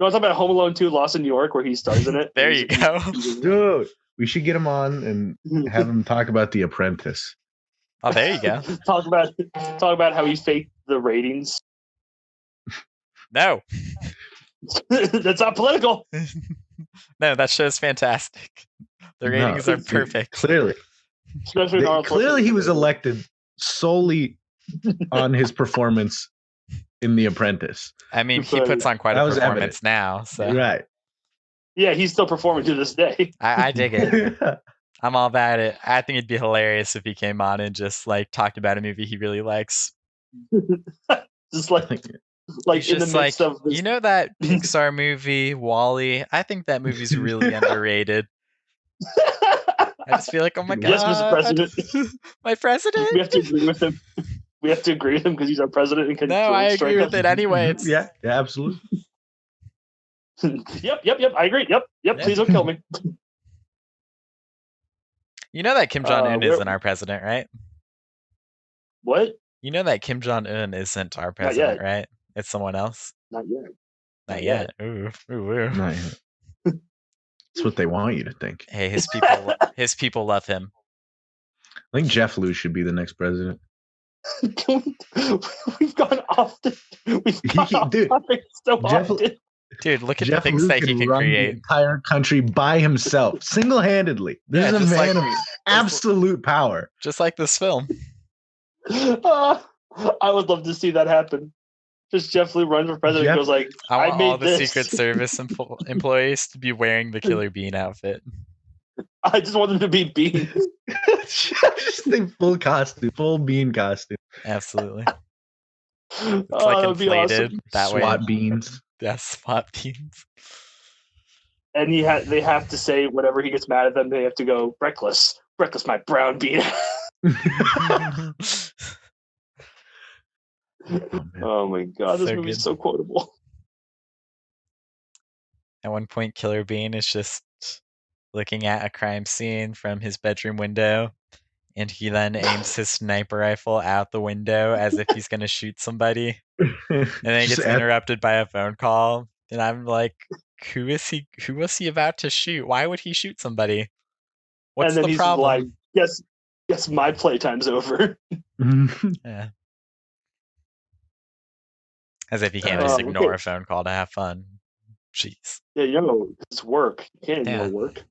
talk about Home Alone 2: Lost in New York, where he stars in it? There you go. Dude, we should get him on and have him talk about The Apprentice. Oh, there you go. talk about how he faked the ratings. No. That's not political. No, that show's fantastic. The ratings are perfect. Clearly. Clearly he was elected solely on his performance in The Apprentice. I mean, he puts on quite a performance now. So. Right. Yeah, he's still performing to this day. I dig it. I'm all about it. I think it'd be hilarious if he came on and just like talked about a movie he really likes. Just like in the midst of this. You know that Pixar movie WALL-E? I think that movie's really underrated. I just feel like, oh my god, yes, Mr. President, my president. We have to agree with him. We have to agree with him because he's our president and can. No, I agree with it anyway. Yeah, absolutely. Yep. I agree. Yep. Yeah. Please don't kill me. You know that Kim Jong-un isn't our president, right? What? You know that Kim Jong-un isn't our president, right? It's someone else. Not yet. Not yet. Ooh. Not yet. That's what they want you to think. Hey, his people love him. I think Jeff Lou should be the next president. We've gone off. Dude, look at the things that he can create. The entire country by himself, single-handedly. This is a man of absolute power. Just like this film. I would love to see that happen. Just Jeff Lou runs for president and goes like, I want all the Secret Service employees to be wearing the Killer Bean outfit. I just want them to be beans. Just the full bean costume. Absolutely. It's like inflated awesome. that way. SWAT beans. Yeah, SWAT beans. And they have to say whenever he gets mad at them, they have to go, reckless, my brown bean. Oh my god, this movie's so quotable. At one point, Killer Bean is just looking at a crime scene from his bedroom window, and he then aims his sniper rifle out the window as if he's going to shoot somebody. And then he gets interrupted by a phone call, and I'm like, who was he about to shoot? Why would he shoot somebody? What's and then the problem? Like, yes, my playtime's over. Yeah. As if you can't just ignore a phone call to have fun. Jeez. Yeah, it's work. You can't ignore work.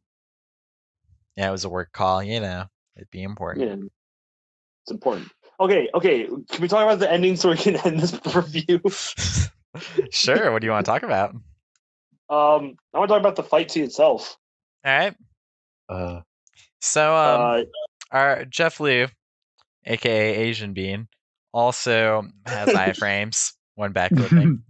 Yeah, it was a work call, it'd be important. Yeah. It's important. Okay. Can we talk about the ending so we can end this review? Sure. What do you want to talk about? I want to talk about the fight scene itself. All right. So, our Jeff Lou, aka Asian Bean, also has iframes. One back clipping.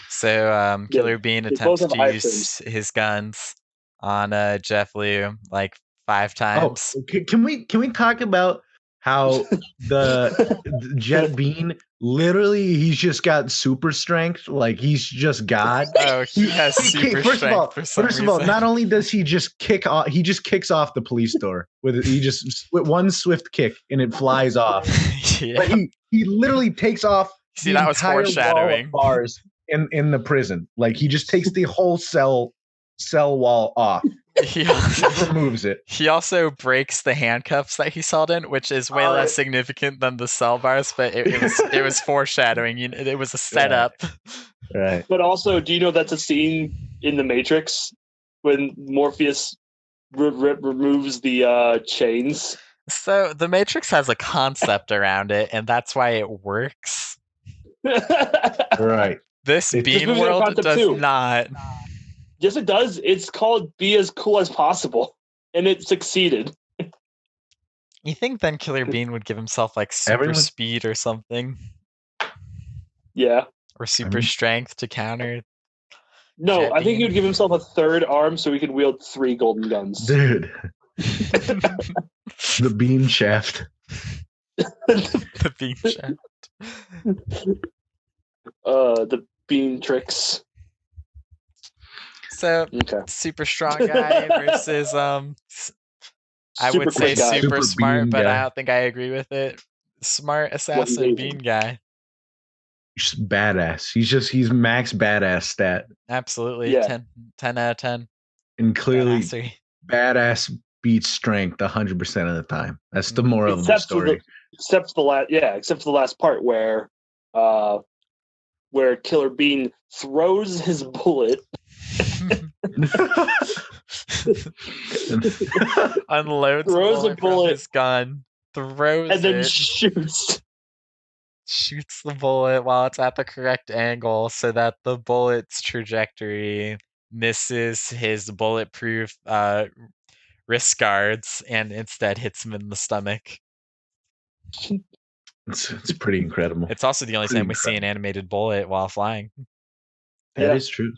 So, Killer Bean attempts to use his guns on Jeff Lou like 5 times. Oh, can we talk about how the Jeff Bean literally he's just got super strength, like he's just God. Oh, he has super strength. First of all, not only does he just kick off, he just kicks off the police door with one swift kick and it flies off. Yeah. But he literally takes off. See, that was foreshadowing. Bars in the prison, like he just takes the whole cell wall off. He also removes it. He also breaks the handcuffs that he's held in, which is way less significant than the cell bars, but it was foreshadowing. It was a setup. Right. But also, do you know that's a scene in The Matrix when Morpheus removes the chains? So The Matrix has a concept around it, and that's why it works. Right. This Bean World does not. Yes, it does. It's called Be As Cool As Possible, and it succeeded. You think then Killer Bean would give himself like super speed or something? Yeah. Or super strength to counter? No, I think he would give himself a third arm so he could wield 3 golden guns. Dude. The bean shaft. The bean shaft. The bean tricks. So Okay. super strong guy versus I would say quick guy. super Super smart, bean but guy. I don't think I agree with it. Smart assassin Asian. bean guy. He's just badass. He's max badass stat. Absolutely. Yeah. 10 out of 10. And clearly Badassery. badass beats strength 100% of the time. That's the moral of the story. Except for the last part where Killer Bean throws his bullet. Unloads Throws a a bullet from his gun, throws and then it, shoots the bullet while it's at the correct angle so that the bullet's trajectory misses his bulletproof wrist guards and instead hits him in the stomach. It's pretty incredible. It's also the only time we see an animated bullet while flying. That is true.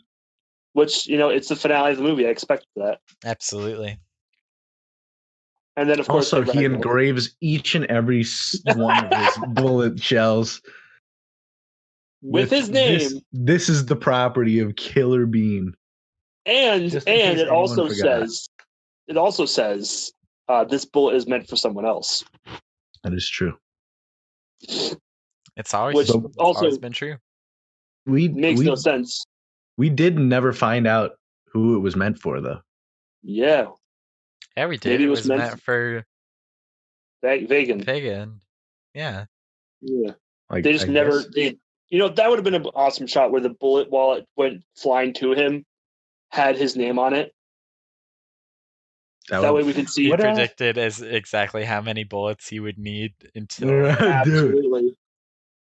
Which, it's the finale of the movie. I expect that. Absolutely. And then, of course, also he engraves each and every one of his bullet shells with his name. This is the property of Killer Bean. And it also says this bullet is meant for someone else. That is true. It's always been true. Makes no sense. We did never find out who it was meant for, though. Yeah. Yeah, we did. Maybe it was meant for Vegan. Yeah. Yeah. They just never. That would have been an awesome shot where the bullet, while it went flying to him, had his name on it. That way we could see. He predicted as exactly how many bullets he would need until. Absolutely. Dude.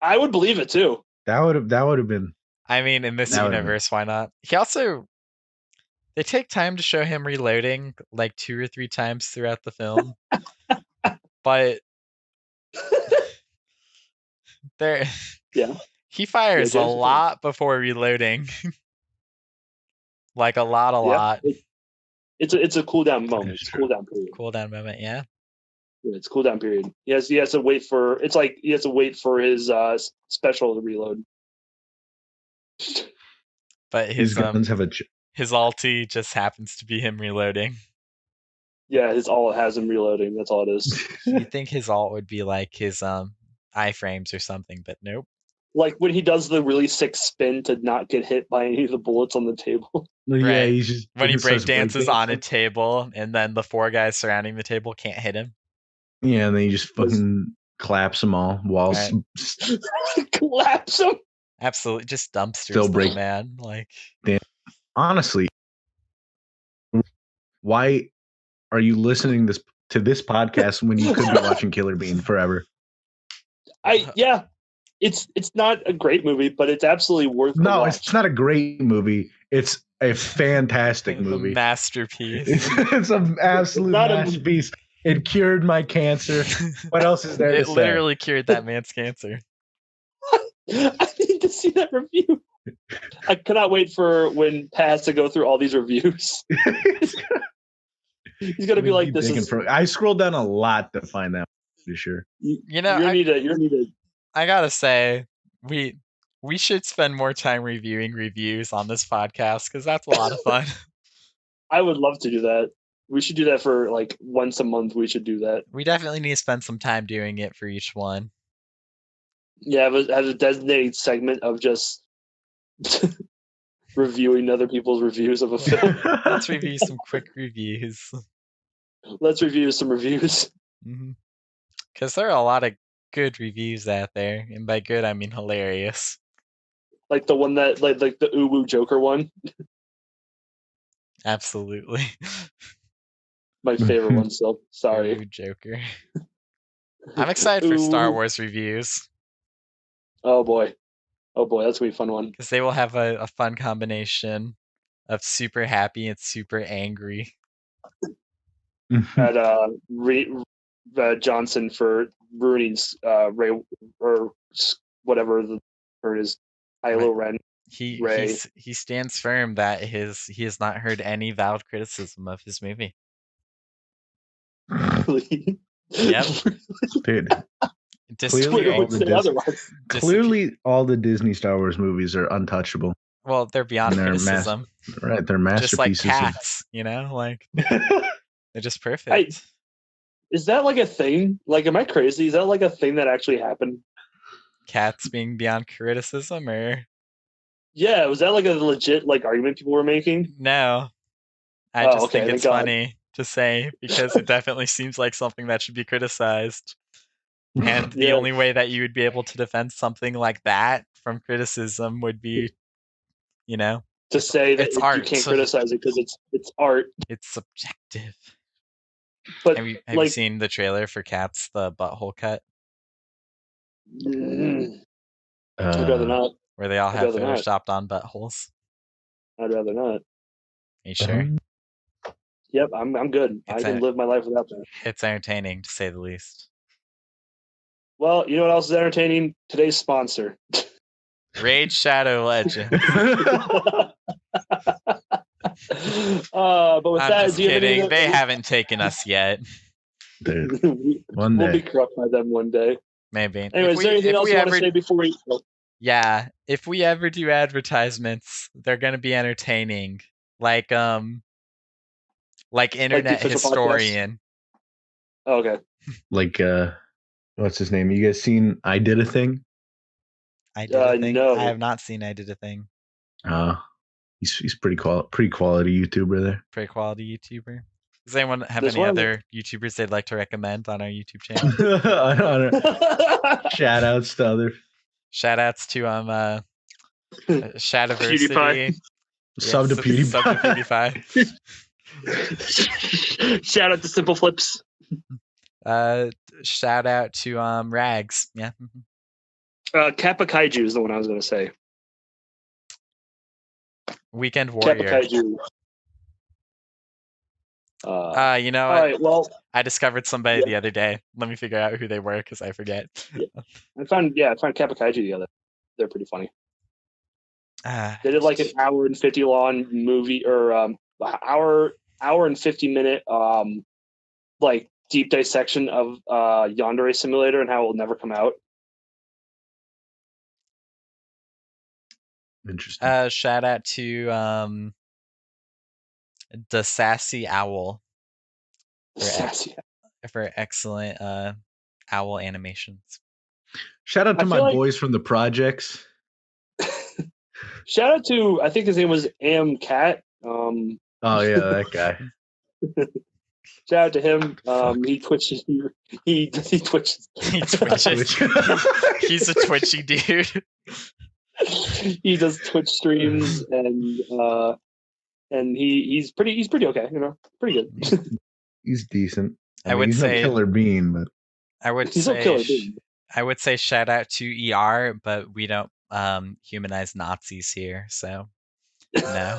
I would believe it too. That would have been. I mean, in this universe, why not? They take time to show him reloading like 2 or 3 times throughout the film. But he fires a lot before reloading. Like a lot. It's a cooldown moment. It's a cooldown period. Cooldown moment, yeah. Yeah, it's cooldown period. He has to wait for his special to reload. But his guns have his ulti just happens to be him reloading. Yeah, his ult has him reloading. That's all it is. You'd think his ult would be like his iframes or something, but nope. Like when he does the really sick spin to not get hit by any of the bullets on the table. Right. Yeah, he's just when he breakdances on a table and then the 4 guys surrounding the table can't hit him. Yeah, and then he just fucking claps them all whilst collapse them. Absolutely, just dumpsters them, man. Like, damn. Honestly, why are you listening to this podcast when you could be watching Killer Bean forever? It's not a great movie, but it's absolutely worth. No, it's not a great movie. It's a fantastic movie, masterpiece. It's an absolute masterpiece. It cured my cancer. What else is there? It literally cured that man's cancer. I need to see that review. I cannot wait for when Pat has to go through all these reviews. He's gonna be like, "This is." I scrolled down a lot to find that. For sure. You're gonna need a. I gotta say, we should spend more time reviewing reviews on this podcast because that's a lot of fun. I would love to do that. We should do that for like once a month. We should do that. We definitely need to spend some time doing it for each one. Yeah, have a designated segment of just reviewing other people's reviews of a film. Let's review some quick reviews. Let's review some reviews. Because there are a lot of good reviews out there, and by good I mean hilarious. Like the one that like the Uwu Joker one. Absolutely. My favorite one still. Sorry. Uwu Joker. I'm excited for Star Wars reviews. Oh boy, that's gonna be a fun one. Because they will have a fun combination of super happy and super angry. At Johnson for ruining Ray or whatever for his Kylo Ren. He stands firm that he has not heard any valid criticism of his movie. Really? Yep. Dude, Twitter all would the say Dis- otherwise. Clearly, all the Disney Star Wars movies are untouchable. Well, they're beyond And they're criticism. Right, they're Just like masterpieces. Cats, like they're just perfect. Is that like a thing? Like, am I crazy? Is that like a thing that actually happened? Cats being beyond criticism, or Yeah, was that like a legit like argument people were making? no? I just think it's funny to say because it definitely seems like something that should be criticized. And the only way that you would be able to defend something like that from criticism would be, to say that it's art. You can't criticize it because it's art. It's subjective. But have you seen the trailer for Cats, the butthole cut? I'd rather not. Where they all have photoshopped on buttholes. I'd rather not. Are you sure? Yep, I'm good. I can live my life without that. It's entertaining, to say the least. Well, you know what else is entertaining? Today's sponsor. Raid Shadow Legends. But with I'm that, just kidding. They haven't taken us yet. One day. We'll be corrupt by them one day. Maybe. Anyway, is there anything else you want to say before we... Yeah, if we ever do advertisements, they're going to be entertaining. Like Internet Historian. Oh, okay. Like, what's his name? You guys seen I Did a Thing? I Did a Thing? No. I have not seen I Did a Thing. He's pretty quality YouTuber there. Pretty quality YouTuber. Does anyone have any other YouTubers they'd like to recommend on our YouTube channel? Shout outs to other. Shout outs to Shadiversity. Sub to PewDiePie. Shout out to Simple Flips. Shout out to Rags. Yeah. Kappa Kaiju is the one I was going to say. Weekend Warrior. Kappa Kaiju. You know what? All right, well, I discovered somebody the other day. Let me figure out who they were because I forget. I found Kappa Kaiju the other. They're pretty funny. They did like an hour and 50 long movie, or hour and 50-minute like deep dissection of Yandere Simulator and how it will never come out. Interesting. Shout out to the Sassy Owl for excellent owl animations. Shout out to my boys from the projects. Shout out to, I think his name was AmCat. Oh yeah, that guy. Shout out to him. He twitches. He twitches. He twitches. He's a twitchy dude. He does Twitch streams and he's pretty okay, pretty good. He's decent. I would say no killer bean, but I would say shout out to ER, but we don't humanize Nazis here, so no.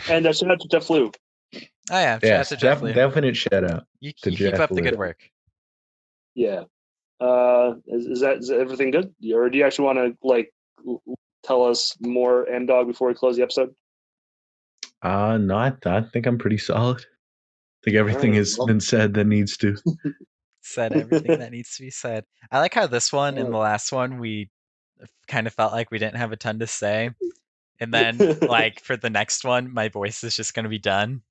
And shout out to Jeff Liu. Oh yeah, shout out to Jeff Liu. Definite shout out. You keep up the good work. Yeah. Is everything good? Or do you actually want to tell us more AmDog before we close the episode? No, I think I'm pretty solid. I think everything has been said that needs to. Said everything that needs to be said. I like how this one and the last one we kind of felt like we didn't have a ton to say, and then for the next one, my voice is just going to be done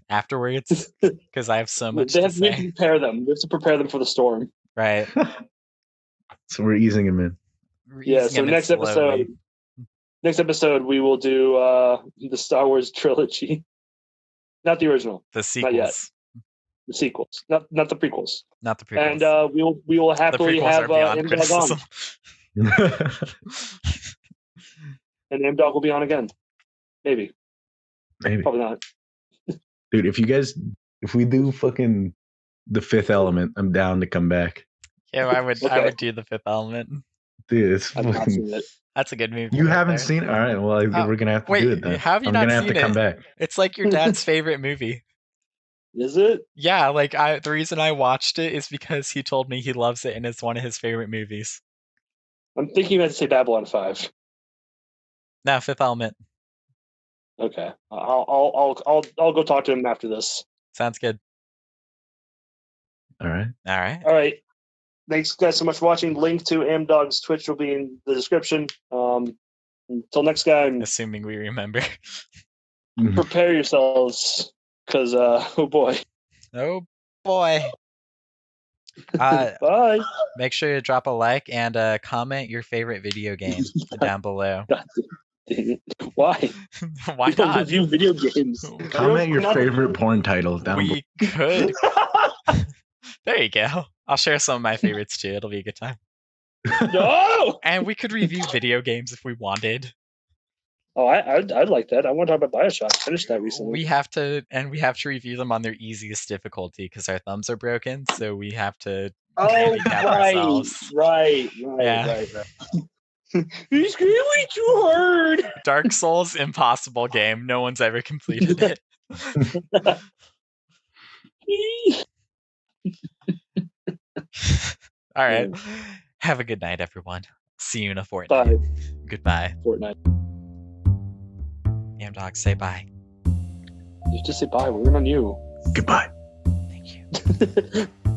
afterwards because I have so much to say. We have to prepare them. We have to prepare them for the storm. Right. So we're easing them in. So next episode we will do the Star Wars trilogy. Not the original. The sequels. Not yet. The sequels. Not the prequels. Not the prequels. And we will happily have AmDog on. And AmDog will be on again. Maybe. Probably not. Dude, if we do fucking The Fifth Element, I'm down to come back. Yeah, I would do The Fifth Element. Dude, it's that's a good movie. You haven't seen it? All right, well, we're going to have to do it then. How have you I'm not gonna seen have to come back. It's like your dad's favorite movie. Is it? Yeah, the reason I watched it is because he told me he loves it and it's one of his favorite movies. I'm thinking you meant to say Babylon 5. No, Fifth Element. Okay. I'll go talk to him after this. Sounds good. All right. All right. thanks guys so much for watching. Link to AmDog's Twitch will be in the description. Until next time, Assuming we remember. prepare yourselves, because oh boy. Oh boy. Bye. Make sure to drop a like and comment your favorite video game down below. God dang it. Why? Why We don't not? review video games. Comment your Not- favorite porn titles down below. We could. There you go. I'll share some of my favorites too. It'll be a good time. No. And we could review video games if we wanted. Oh, I'd like that. I want to talk about Bioshock. I finished that recently. We have to review them on their easiest difficulty because our thumbs are broken. So we have to. Oh, handicap ourselves. right. He's way too hard. Dark Souls, impossible game. No one's ever completed it. All right. Have a good night, everyone. See you in a fortnight. Bye. Goodbye. Fortnite. AmDog, say bye. You just say bye. We're on you. Goodbye. Thank you.